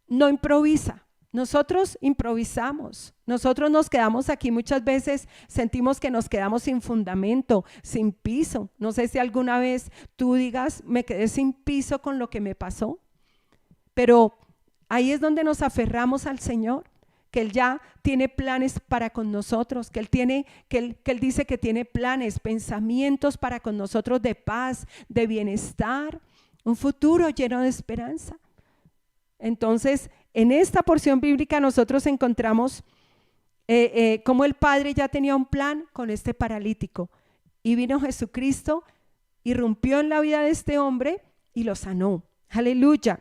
no improvisa. Nosotros improvisamos, nosotros nos quedamos aquí muchas veces, sentimos que nos quedamos sin fundamento, sin piso. No sé si alguna vez tú digas: me quedé sin piso con lo que me pasó, pero ahí es donde nos aferramos al Señor, que Él ya tiene planes para con nosotros, que Él dice que tiene planes, pensamientos para con nosotros de paz, de bienestar, un futuro lleno de esperanza. Entonces, en esta porción bíblica nosotros encontramos cómo el Padre ya tenía un plan con este paralítico, y vino Jesucristo, irrumpió en la vida de este hombre y lo sanó. Aleluya.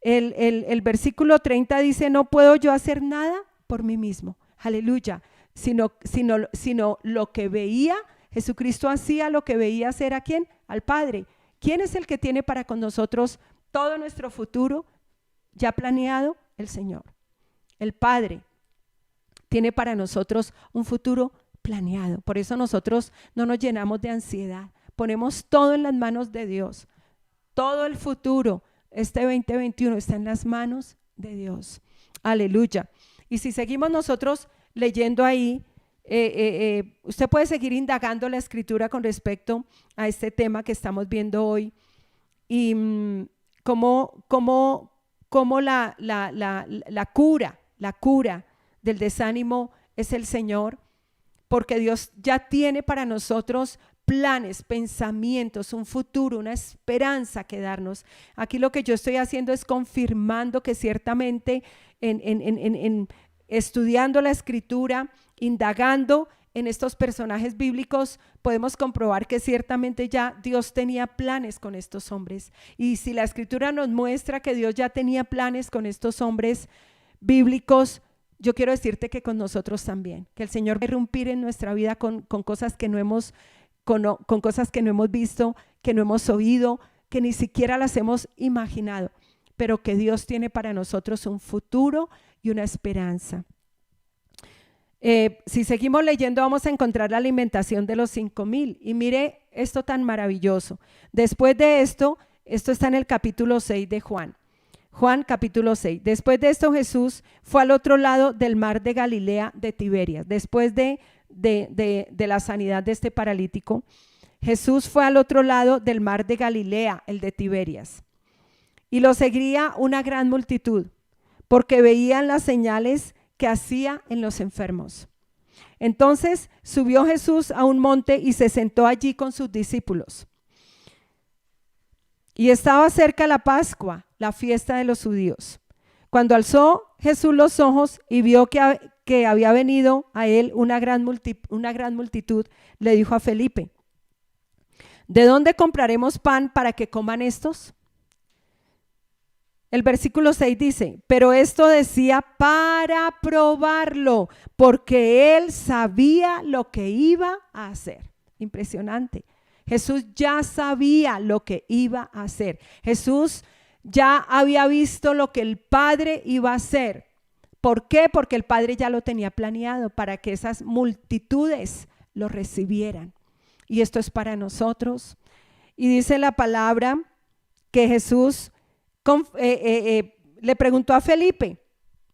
El versículo 30 dice: no puedo yo hacer nada por mí mismo, aleluya, sino lo que veía, Jesucristo hacía lo que veía hacer ¿a quién? Al Padre. ¿Quién es el que tiene para con nosotros todo nuestro futuro ya planeado? El Señor. El Padre tiene para nosotros un futuro planeado. Por eso nosotros no nos llenamos de ansiedad, ponemos todo en las manos de Dios. Todo el futuro, este 2021, está en las manos de Dios. Aleluya. Y si seguimos nosotros leyendo ahí, usted puede seguir indagando la Escritura con respecto a este tema que estamos viendo hoy, y cómo la cura del desánimo es el Señor, porque Dios ya tiene para nosotros planes, pensamientos, un futuro, una esperanza que darnos. Aquí lo que yo estoy haciendo es confirmando que ciertamente en estudiando la Escritura, indagando en estos personajes bíblicos, podemos comprobar que ciertamente ya Dios tenía planes con estos hombres. Y si la Escritura nos muestra que Dios ya tenía planes con estos hombres bíblicos, yo quiero decirte que con nosotros también, que el Señor va a irrumpir en nuestra vida con cosas que no hemos, con cosas que no hemos visto, que no hemos oído, que ni siquiera las hemos imaginado, pero que Dios tiene para nosotros un futuro y una esperanza. Si seguimos leyendo vamos a encontrar la alimentación de los 5,000 y mire esto tan maravilloso. Después de esto está en el capítulo 6 de Juan. Juan capítulo 6. Después de esto Jesús fue al otro lado del mar de Galilea de Tiberias. Después de la sanidad de este paralítico, Jesús fue al otro lado del mar de Galilea, el de Tiberias. Y lo seguía una gran multitud, porque veían las señales que hacía en los enfermos. Entonces subió Jesús a un monte y se sentó allí con sus discípulos. Y estaba cerca la Pascua, la fiesta de los judíos. Cuando alzó Jesús los ojos y vio que había venido a él una gran multitud, le dijo a Felipe: ¿de dónde compraremos pan para que coman estos? El versículo 6 dice: pero esto decía para probarlo, porque él sabía lo que iba a hacer. Impresionante. Jesús ya sabía lo que iba a hacer. Jesús ya había visto lo que el Padre iba a hacer. ¿Por qué? Porque el Padre ya lo tenía planeado para que esas multitudes lo recibieran. Y esto es para nosotros. Y dice la palabra que Jesús le preguntó a Felipe: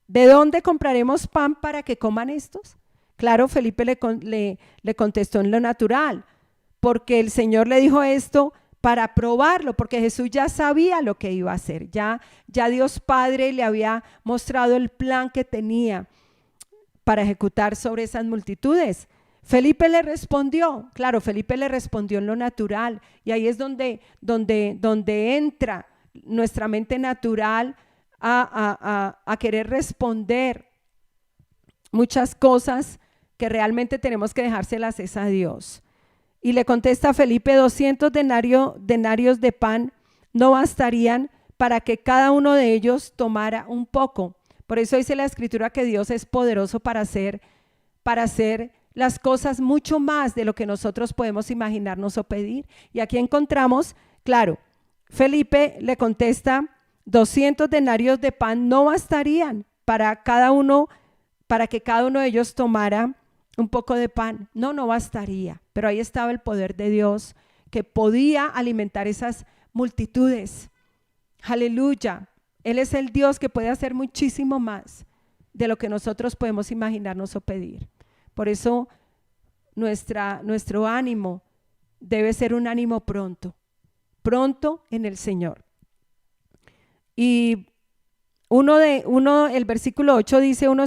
¿de dónde compraremos pan para que coman estos? Claro, Felipe le contestó en lo natural, porque el Señor le dijo esto para probarlo, porque Jesús ya sabía lo que iba a hacer. Ya Dios Padre le había mostrado el plan que tenía para ejecutar sobre esas multitudes. Felipe le respondió, claro, Felipe le respondió en lo natural, y ahí es donde entra nuestra mente natural a querer responder muchas cosas que realmente tenemos que dejárselas es a Dios. Y le contesta a Felipe: 200 denarios de pan no bastarían para que cada uno de ellos tomara un poco. Por eso dice la Escritura que Dios es poderoso para hacer las cosas mucho más de lo que nosotros podemos imaginarnos o pedir. Y aquí encontramos, claro, Felipe le contesta: 200 denarios de pan no bastarían para que cada uno de ellos tomara un poco de pan. No bastaría. Pero ahí estaba el poder de Dios que podía alimentar esas multitudes. Aleluya. Él es el Dios que puede hacer muchísimo más de lo que nosotros podemos imaginarnos o pedir. Por eso nuestro ánimo debe ser un ánimo pronto en el Señor. Y el versículo 8 dice: uno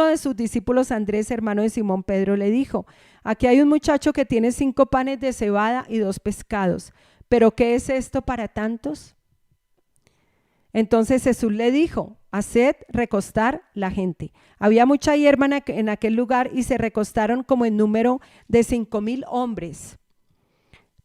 de sus discípulos, Andrés, hermano de Simón Pedro, le dijo: aquí hay un muchacho que tiene 5 panes de cebada y 2 pescados, pero ¿qué es esto para tantos? Entonces Jesús le dijo: haced recostar la gente. Había mucha hierba en aquel lugar y se recostaron como en número de 5,000 hombres.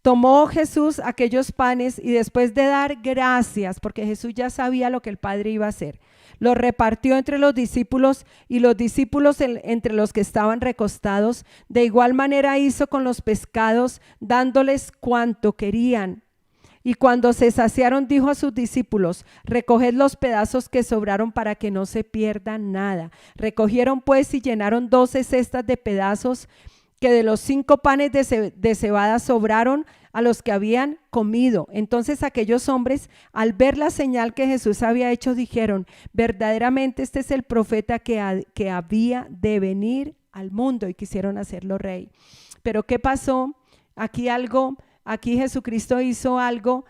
Tomó Jesús aquellos panes y después de dar gracias, porque Jesús ya sabía lo que el Padre iba a hacer, los repartió entre los discípulos, y los discípulos entre los que estaban recostados. De igual manera hizo con los pescados, dándoles cuanto querían. Y cuando se saciaron, dijo a sus discípulos: recoged los pedazos que sobraron para que no se pierda nada. Recogieron pues y llenaron 12 cestas de pedazos que de los 5 panes de cebada sobraron a los que habían comido. Entonces aquellos hombres, al ver la señal que Jesús había hecho, dijeron: verdaderamente este es el profeta que había de venir al mundo, y quisieron hacerlo rey. Pero ¿qué pasó? Aquí Jesucristo hizo algo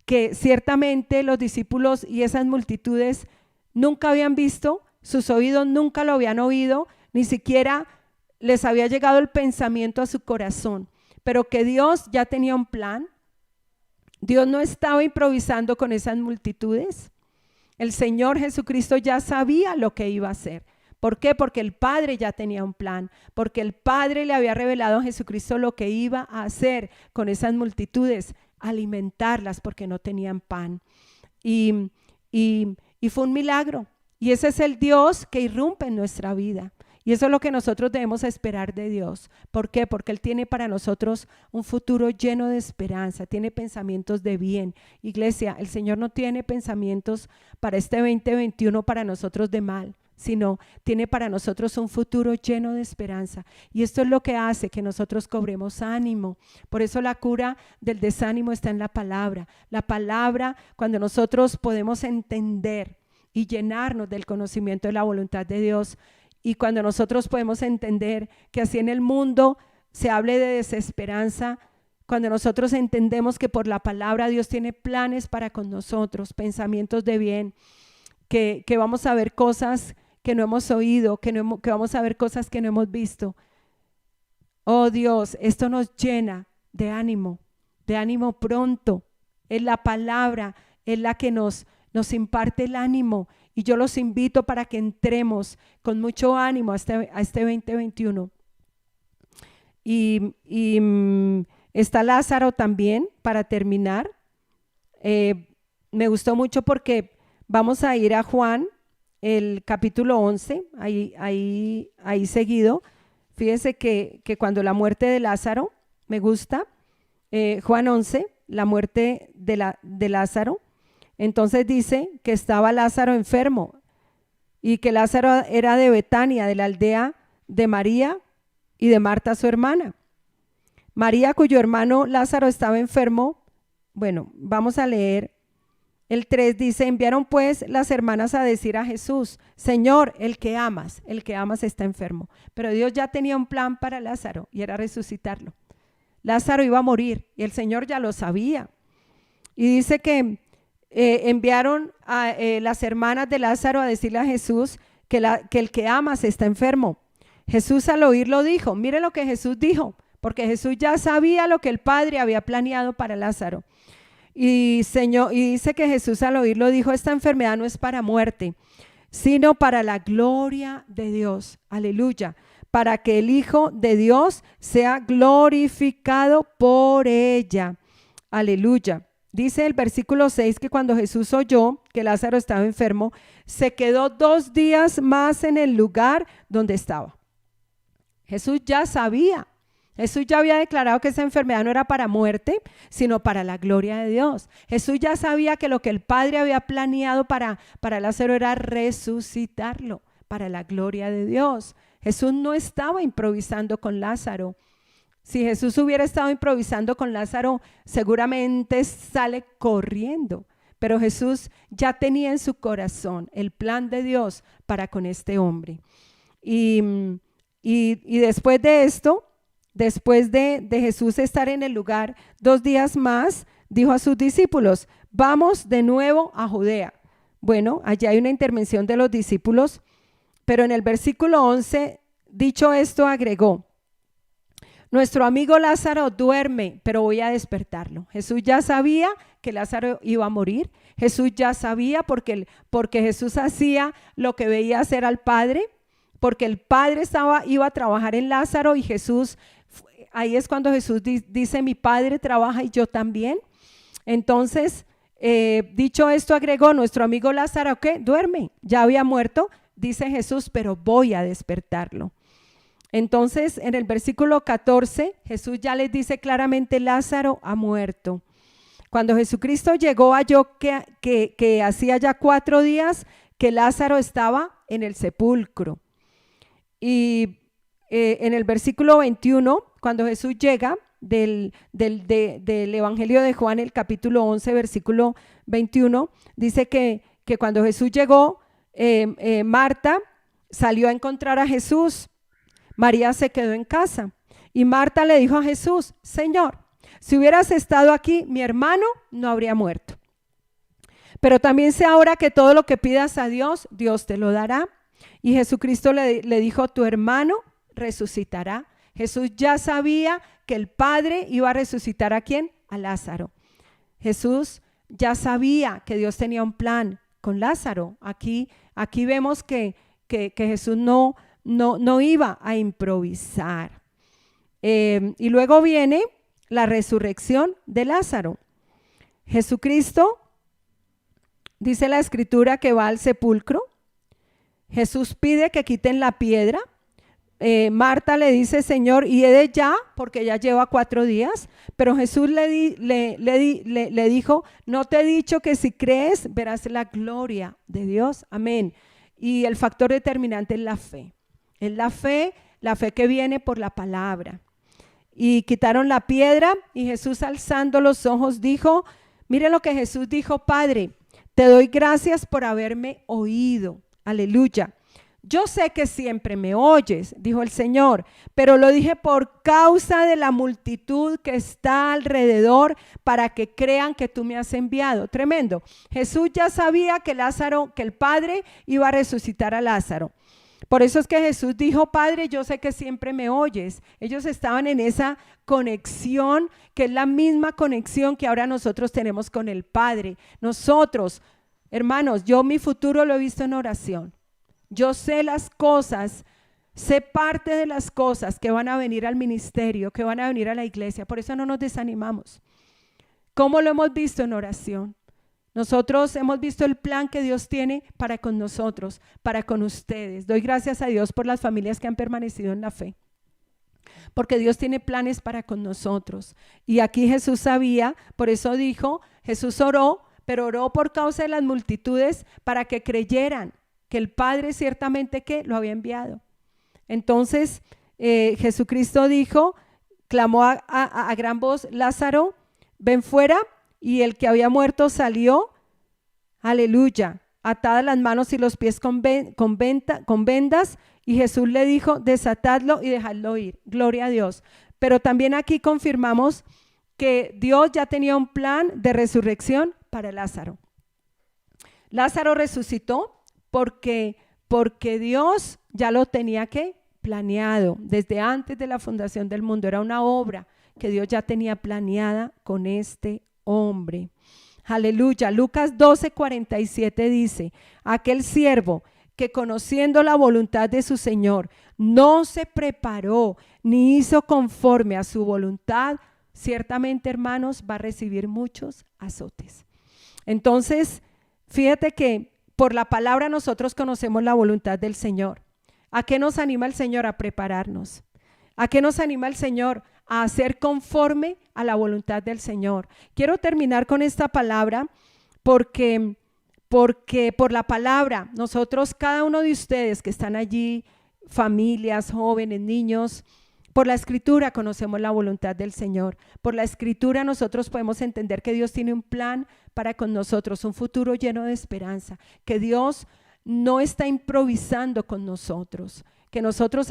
que ciertamente los discípulos y esas multitudes nunca habían visto sus oídos nunca lo habían oído, ni siquiera les había llegado el pensamiento a su corazón, pero que Dios ya tenía un plan. Dios no estaba improvisando con esas multitudes. El Señor Jesucristo ya sabía lo que iba a hacer. ¿Por qué? Porque el Padre ya tenía un plan, porque el Padre le había revelado a Jesucristo lo que iba a hacer con esas multitudes, alimentarlas porque no tenían pan. Y fue un milagro. Y ese es el Dios que irrumpe en nuestra vida. Y eso es lo que nosotros debemos esperar de Dios. ¿Por qué? Porque Él tiene para nosotros un futuro lleno de esperanza, tiene pensamientos de bien. Iglesia, el Señor no tiene pensamientos para este 2021 para nosotros de mal, sino tiene para nosotros un futuro lleno de esperanza. Y esto es lo que hace que nosotros cobremos ánimo. Por eso la cura del desánimo está en la palabra. La palabra, cuando nosotros podemos entender y llenarnos del conocimiento de la voluntad de Dios, y cuando nosotros podemos entender que así en el mundo se hable de desesperanza, cuando nosotros entendemos que por la palabra Dios tiene planes para con nosotros, pensamientos de bien, que vamos a ver cosas que no hemos oído, que vamos a ver cosas que no hemos visto. Oh Dios, esto nos llena de ánimo pronto. Es la palabra, es la que nos imparte el ánimo. Y yo los invito para que entremos con mucho ánimo a este 2021. Y está Lázaro también, para terminar. Me gustó mucho porque vamos a ir a Juan, el capítulo 11, ahí seguido. Fíjese que cuando la muerte de Lázaro, me gusta, Juan 11, la muerte de Lázaro. Entonces dice que estaba Lázaro enfermo y que Lázaro era de Betania, de la aldea de María y de Marta su hermana. María, cuyo hermano Lázaro estaba enfermo. Bueno, vamos a leer el 3, dice: enviaron pues las hermanas a decir a Jesús: Señor, el que amas está enfermo. Pero Dios ya tenía un plan para Lázaro y era resucitarlo. Lázaro iba a morir y el Señor ya lo sabía. Y dice que enviaron a las hermanas de Lázaro a decirle a Jesús que el que amas está enfermo. Jesús al oírlo dijo, mire lo que Jesús dijo, porque Jesús ya sabía lo que el Padre había planeado para Lázaro. Y dice que Jesús al oírlo dijo: esta enfermedad no es para muerte, sino para la gloria de Dios. Aleluya. Para que el Hijo de Dios sea glorificado por ella. Aleluya. Dice el versículo 6 que cuando Jesús oyó que Lázaro estaba enfermo, se quedó 2 días más en el lugar donde estaba. Jesús ya sabía, Jesús ya había declarado que esa enfermedad no era para muerte, sino para la gloria de Dios. Jesús ya sabía que lo que el Padre había planeado para Lázaro era resucitarlo para la gloria de Dios. Jesús no estaba improvisando con Lázaro. Si Jesús hubiera estado improvisando con Lázaro, seguramente sale corriendo. Pero Jesús ya tenía en su corazón el plan de Dios para con este hombre. Y después de esto, después de Jesús estar en el lugar 2 días más, dijo a sus discípulos: vamos de nuevo a Judea. Bueno, allá hay una intervención de los discípulos, pero en el versículo 11, dicho esto, agregó: nuestro amigo Lázaro duerme, pero voy a despertarlo. Jesús ya sabía que Lázaro iba a morir. Jesús ya sabía porque Jesús hacía lo que veía hacer al Padre, porque el Padre iba a trabajar en Lázaro y Jesús, ahí es cuando Jesús dice: mi Padre trabaja y yo también. Entonces, dicho esto, agregó: nuestro amigo Lázaro, ¿qué? Duerme, ya había muerto, dice Jesús, pero voy a despertarlo. Entonces, en el versículo 14, Jesús ya les dice claramente: Lázaro ha muerto. Cuando Jesucristo llegó, halló que hacía ya 4 días que Lázaro estaba en el sepulcro. Y en el versículo 21, cuando Jesús llega del Evangelio de Juan, el capítulo 11, versículo 21, dice que cuando Jesús llegó, Marta salió a encontrar a Jesús. María se quedó en casa y Marta le dijo a Jesús: Señor, si hubieras estado aquí, mi hermano no habría muerto. Pero también sé ahora que todo lo que pidas a Dios, Dios te lo dará. Y Jesucristo le dijo, tu hermano resucitará. Jesús ya sabía que el Padre iba a resucitar ¿a quién? A Lázaro. Jesús ya sabía que Dios tenía un plan con Lázaro. Aquí vemos que Jesús no iba a improvisar. Y luego viene la resurrección de Lázaro. Jesucristo, dice la Escritura, que va al sepulcro. Jesús pide que quiten la piedra. Marta le dice, Señor, y he de ya, porque ya lleva 4 días, pero Jesús le dijo, no te he dicho que si crees verás la gloria de Dios, amén. Y el factor determinante es la fe que viene por la palabra. Y quitaron la piedra y Jesús, alzando los ojos, dijo, miren lo que Jesús dijo, Padre, te doy gracias por haberme oído, aleluya. Yo sé que siempre me oyes, dijo el Señor, pero lo dije por causa de la multitud que está alrededor para que crean que tú me has enviado. Tremendo. Jesús ya sabía que el Padre iba a resucitar a Lázaro. Por eso es que Jesús dijo, Padre, yo sé que siempre me oyes. Ellos estaban en esa conexión, que es la misma conexión que ahora nosotros tenemos con el Padre. Nosotros, hermanos, yo mi futuro lo he visto en oración. Yo sé las cosas, sé parte de las cosas que van a venir al ministerio, que van a venir a la iglesia. Por eso no nos desanimamos. ¿Cómo lo hemos visto en oración? Nosotros hemos visto el plan que Dios tiene para con nosotros, para con ustedes. Doy gracias a Dios por las familias que han permanecido en la fe, porque Dios tiene planes para con nosotros. Y aquí Jesús sabía, por eso dijo, Jesús oró, pero oró por causa de las multitudes para que creyeran que el Padre ciertamente que lo había enviado. Entonces Jesucristo dijo, clamó a gran voz, Lázaro, ven fuera. Y el que había muerto salió, aleluya, atadas las manos y los pies con vendas, y Jesús le dijo, desatadlo y dejadlo ir, gloria a Dios. Pero también aquí confirmamos que Dios ya tenía un plan de resurrección para Lázaro. Lázaro resucitó porque Dios ya lo tenía planeado desde antes de la fundación del mundo. Era una obra que Dios ya tenía planeada con este hombre. Aleluya. Lucas 12:47 dice, aquel siervo que conociendo la voluntad de su Señor no se preparó ni hizo conforme a su voluntad, ciertamente, hermanos, va a recibir muchos azotes. Entonces, fíjate que por la palabra nosotros conocemos la voluntad del Señor. ¿A qué nos anima el Señor? A prepararnos. ¿A qué nos anima el Señor? A hacer conforme a la voluntad del Señor. Quiero terminar con esta palabra porque por la palabra nosotros, cada uno de ustedes que están allí, familias, jóvenes, niños, por la Escritura conocemos la voluntad del Señor. Por la Escritura nosotros podemos entender que Dios tiene un plan para con nosotros, un futuro lleno de esperanza, que Dios no está improvisando con nosotros, que nosotros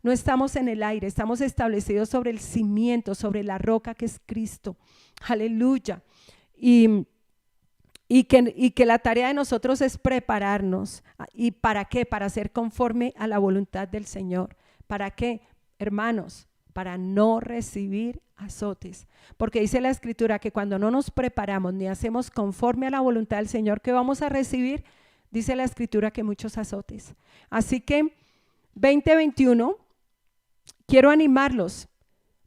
no estamos en el aire, estamos establecidos sobre el cimiento, sobre la roca que es Cristo. Aleluya. Y que la tarea de nosotros es prepararnos. ¿Y para qué? Para ser conforme a la voluntad del Señor. ¿Para qué? Hermanos, para no recibir azotes. Porque dice la Escritura que cuando no nos preparamos ni hacemos conforme a la voluntad del Señor, ¿qué vamos a recibir? Dice la Escritura que muchos azotes. Así que 2021, quiero animarlos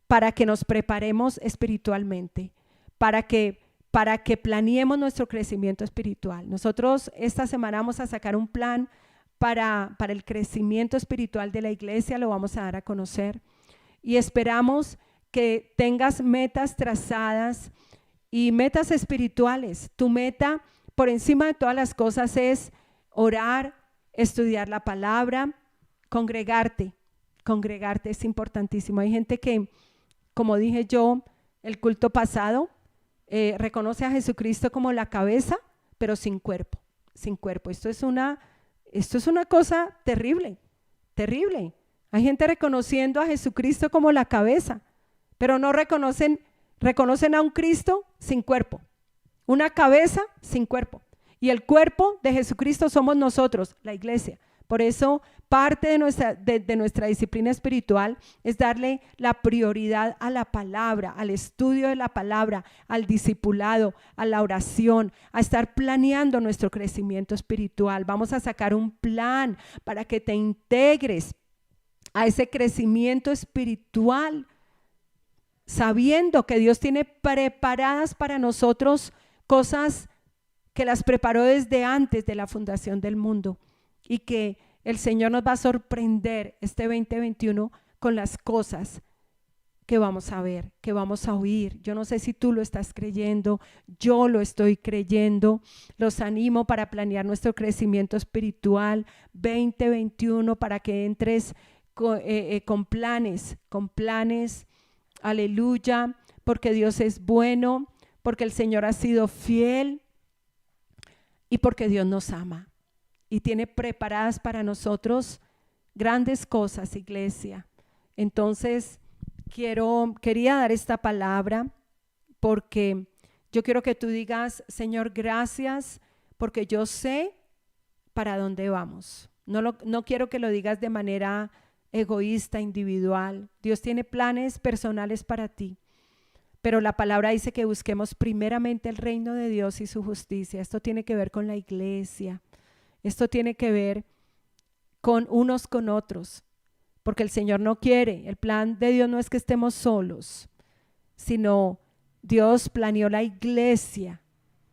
para que nos preparemos espiritualmente, para que planeemos nuestro crecimiento espiritual. Nosotros esta semana vamos a sacar un plan para el crecimiento espiritual de la iglesia, lo vamos a dar a conocer y esperamos que tengas metas trazadas y metas espirituales. Tu meta por encima de todas las cosas es orar, estudiar la palabra, congregarte es importantísimo. Hay gente que, como dije yo, el culto pasado, reconoce a Jesucristo como la cabeza, pero sin cuerpo. Esto es una cosa terrible. Hay gente reconociendo a Jesucristo como la cabeza, pero no reconocen a un Cristo sin cuerpo, una cabeza sin cuerpo. Y el cuerpo de Jesucristo somos nosotros, la iglesia. Por eso parte de nuestra disciplina espiritual es darle la prioridad a la palabra, al estudio de la palabra, al discipulado, a la oración, a estar planeando nuestro crecimiento espiritual. Vamos a sacar un plan para que te integres a ese crecimiento espiritual, sabiendo que Dios tiene preparadas para nosotros cosas que las preparó desde antes de la fundación del mundo, y que el Señor nos va a sorprender este 2021 con las cosas que vamos a ver, que vamos a oír. Yo no sé si tú lo estás creyendo, yo lo estoy creyendo. Los animo para planear nuestro crecimiento espiritual 2021, para que entres con planes, aleluya, porque Dios es bueno, porque el Señor ha sido fiel y porque Dios nos ama y tiene preparadas para nosotros grandes cosas, iglesia. Entonces, quería dar esta palabra porque yo quiero que tú digas: Señor, gracias, porque yo sé para dónde vamos. No quiero que lo digas de manera egoísta, individual. Dios tiene planes personales para ti, pero la palabra dice que busquemos primeramente el reino de Dios y su justicia. Esto tiene que ver con la iglesia. Esto tiene que ver con unos con otros, porque el Señor no quiere, el plan de Dios no es que estemos solos, sino Dios planeó la iglesia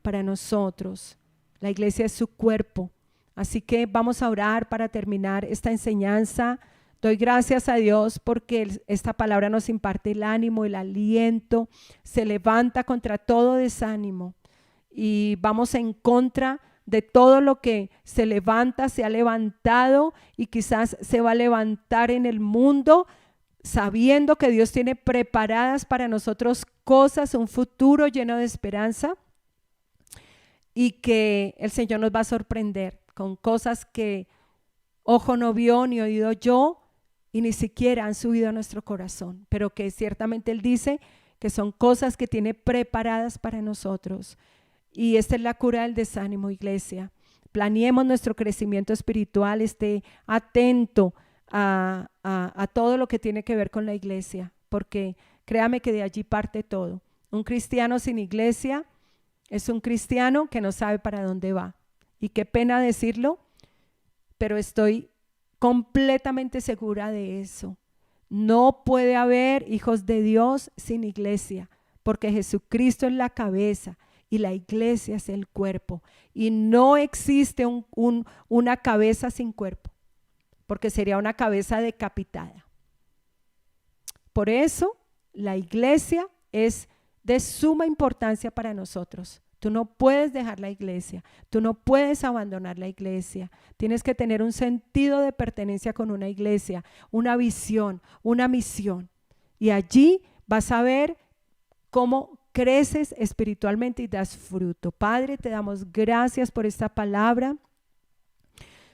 para nosotros. La iglesia es su cuerpo. Así que vamos a orar para terminar esta enseñanza. Doy gracias a Dios porque esta palabra nos imparte el ánimo, el aliento, se levanta contra todo desánimo y vamos en contra de todo lo que se levanta, se ha levantado y quizás se va a levantar en el mundo, sabiendo que Dios tiene preparadas para nosotros cosas, un futuro lleno de esperanza, y que el Señor nos va a sorprender con cosas que ojo no vio ni oído yo y ni siquiera han subido a nuestro corazón, pero que ciertamente Él dice que son cosas que tiene preparadas para nosotros. Y esta es la cura del desánimo, iglesia. Planeemos nuestro crecimiento espiritual, esté atento a todo lo que tiene que ver con la iglesia, porque créame que de allí parte todo. Un cristiano sin iglesia es un cristiano que no sabe para dónde va. Y qué pena decirlo, pero estoy completamente segura de eso. No puede haber hijos de Dios sin iglesia, porque Jesucristo es la cabeza y la iglesia es el cuerpo. Y no existe una cabeza sin cuerpo, porque sería una cabeza decapitada. Por eso la iglesia es de suma importancia para nosotros. Tú no puedes dejar la iglesia, tú no puedes abandonar la iglesia. Tienes que tener un sentido de pertenencia con una iglesia, una visión, una misión. Y allí vas a ver cómo creces espiritualmente y das fruto. Padre, te damos gracias por esta palabra,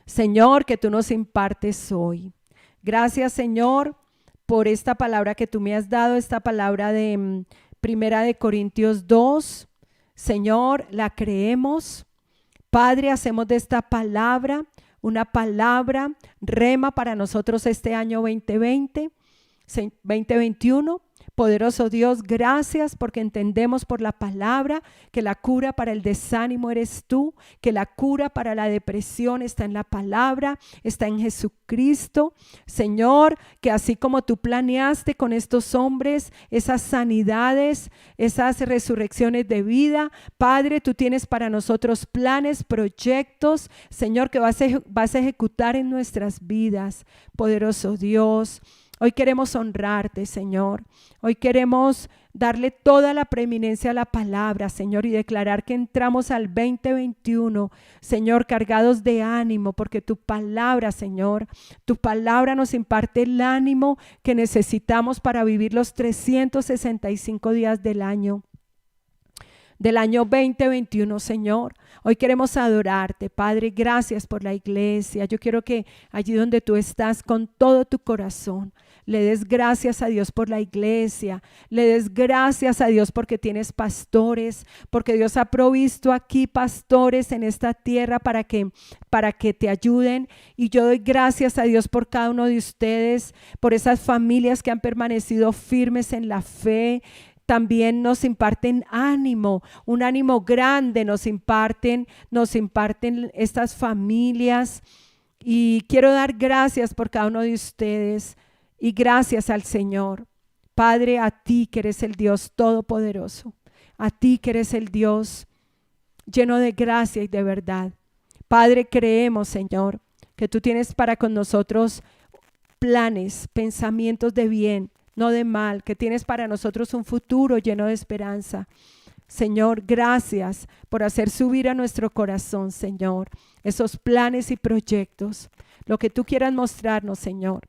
Señor, que tú nos impartes hoy. Gracias, Señor, por esta palabra que tú me has dado, esta palabra de Primera de Corintios 2. Señor, la creemos. Padre, hacemos de esta palabra una palabra rema para nosotros este año 2021. Poderoso Dios, gracias porque entendemos por la palabra que la cura para el desánimo eres tú, que la cura para la depresión está en la palabra, está en Jesucristo. Señor, que así como tú planeaste con estos hombres esas sanidades, esas resurrecciones de vida, Padre, tú tienes para nosotros planes, proyectos, Señor, que vas a ejecutar en nuestras vidas. Poderoso Dios, hoy queremos honrarte, Señor. Hoy queremos darle toda la preeminencia a la palabra, Señor, y declarar que entramos al 2021, Señor, cargados de ánimo, porque tu palabra, Señor, tu palabra nos imparte el ánimo que necesitamos para vivir los 365 días del año 2021, Señor. Hoy queremos adorarte, Padre. Gracias por la iglesia. Yo quiero que allí donde tú estás, con todo tu corazón, le des gracias a Dios por la iglesia, le des gracias a Dios porque tienes pastores, porque Dios ha provisto aquí pastores en esta tierra para que te ayuden. Y yo doy gracias a Dios por cada uno de ustedes, por esas familias que han permanecido firmes en la fe. También nos imparten ánimo, un ánimo grande nos imparten estas familias. Y quiero dar gracias por cada uno de ustedes y gracias al Señor. Padre, a ti que eres el Dios todopoderoso, a ti que eres el Dios lleno de gracia y de verdad. Padre, creemos, Señor, que tú tienes para con nosotros planes, pensamientos de bien, no de mal, que tienes para nosotros un futuro lleno de esperanza. Señor, gracias por hacer subir a nuestro corazón, Señor, esos planes y proyectos, lo que tú quieras mostrarnos, Señor,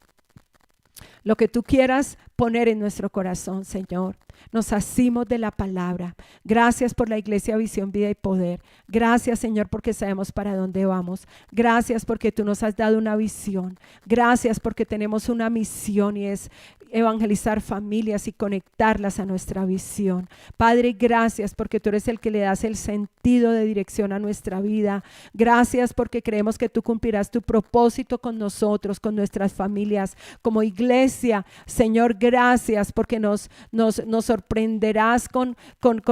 lo que tú quieras poner en nuestro corazón, Señor. Nos asimos de la palabra. Gracias por la iglesia Visión, Vida y Poder. Gracias, Señor, porque sabemos para dónde vamos. Gracias porque tú nos has dado una visión. Gracias porque tenemos una misión y es evangelizar familias y conectarlas a nuestra visión. Padre, gracias porque tú eres el que le das el sentido de dirección a nuestra vida. Gracias porque creemos que tú cumplirás tu propósito con nosotros, con nuestras familias, como iglesia. Señor, gracias porque nos sorprenderás con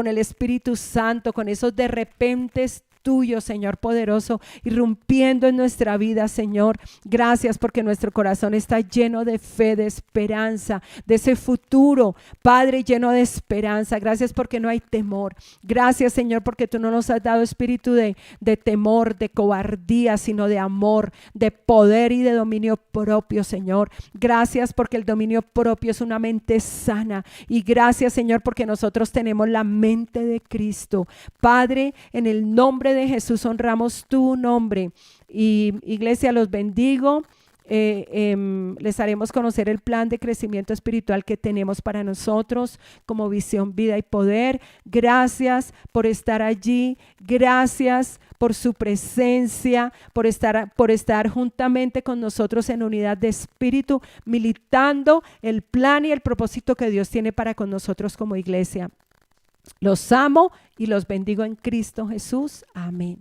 el Espíritu Santo, con esos de repentes tuyo, Señor poderoso, irrumpiendo en nuestra vida, Señor. Gracias porque nuestro corazón está lleno de fe, de esperanza, de ese futuro, Padre, lleno de esperanza. Gracias porque no hay temor. Gracias, Señor, porque tú no nos has dado espíritu de temor, de cobardía, sino de amor, de poder y de dominio propio, Señor. Gracias porque el dominio propio es una mente sana. Y gracias, Señor, porque nosotros tenemos la mente de Cristo. Padre, en el nombre de Jesús honramos tu nombre. Y iglesia, los bendigo. Les haremos conocer el plan de crecimiento espiritual que tenemos para nosotros como Visión, Vida y Poder. Gracias por estar allí. Gracias por su presencia, por estar juntamente con nosotros en unidad de espíritu, militando el plan y el propósito que Dios tiene para con nosotros como iglesia. Los amo y los bendigo en Cristo Jesús. Amén.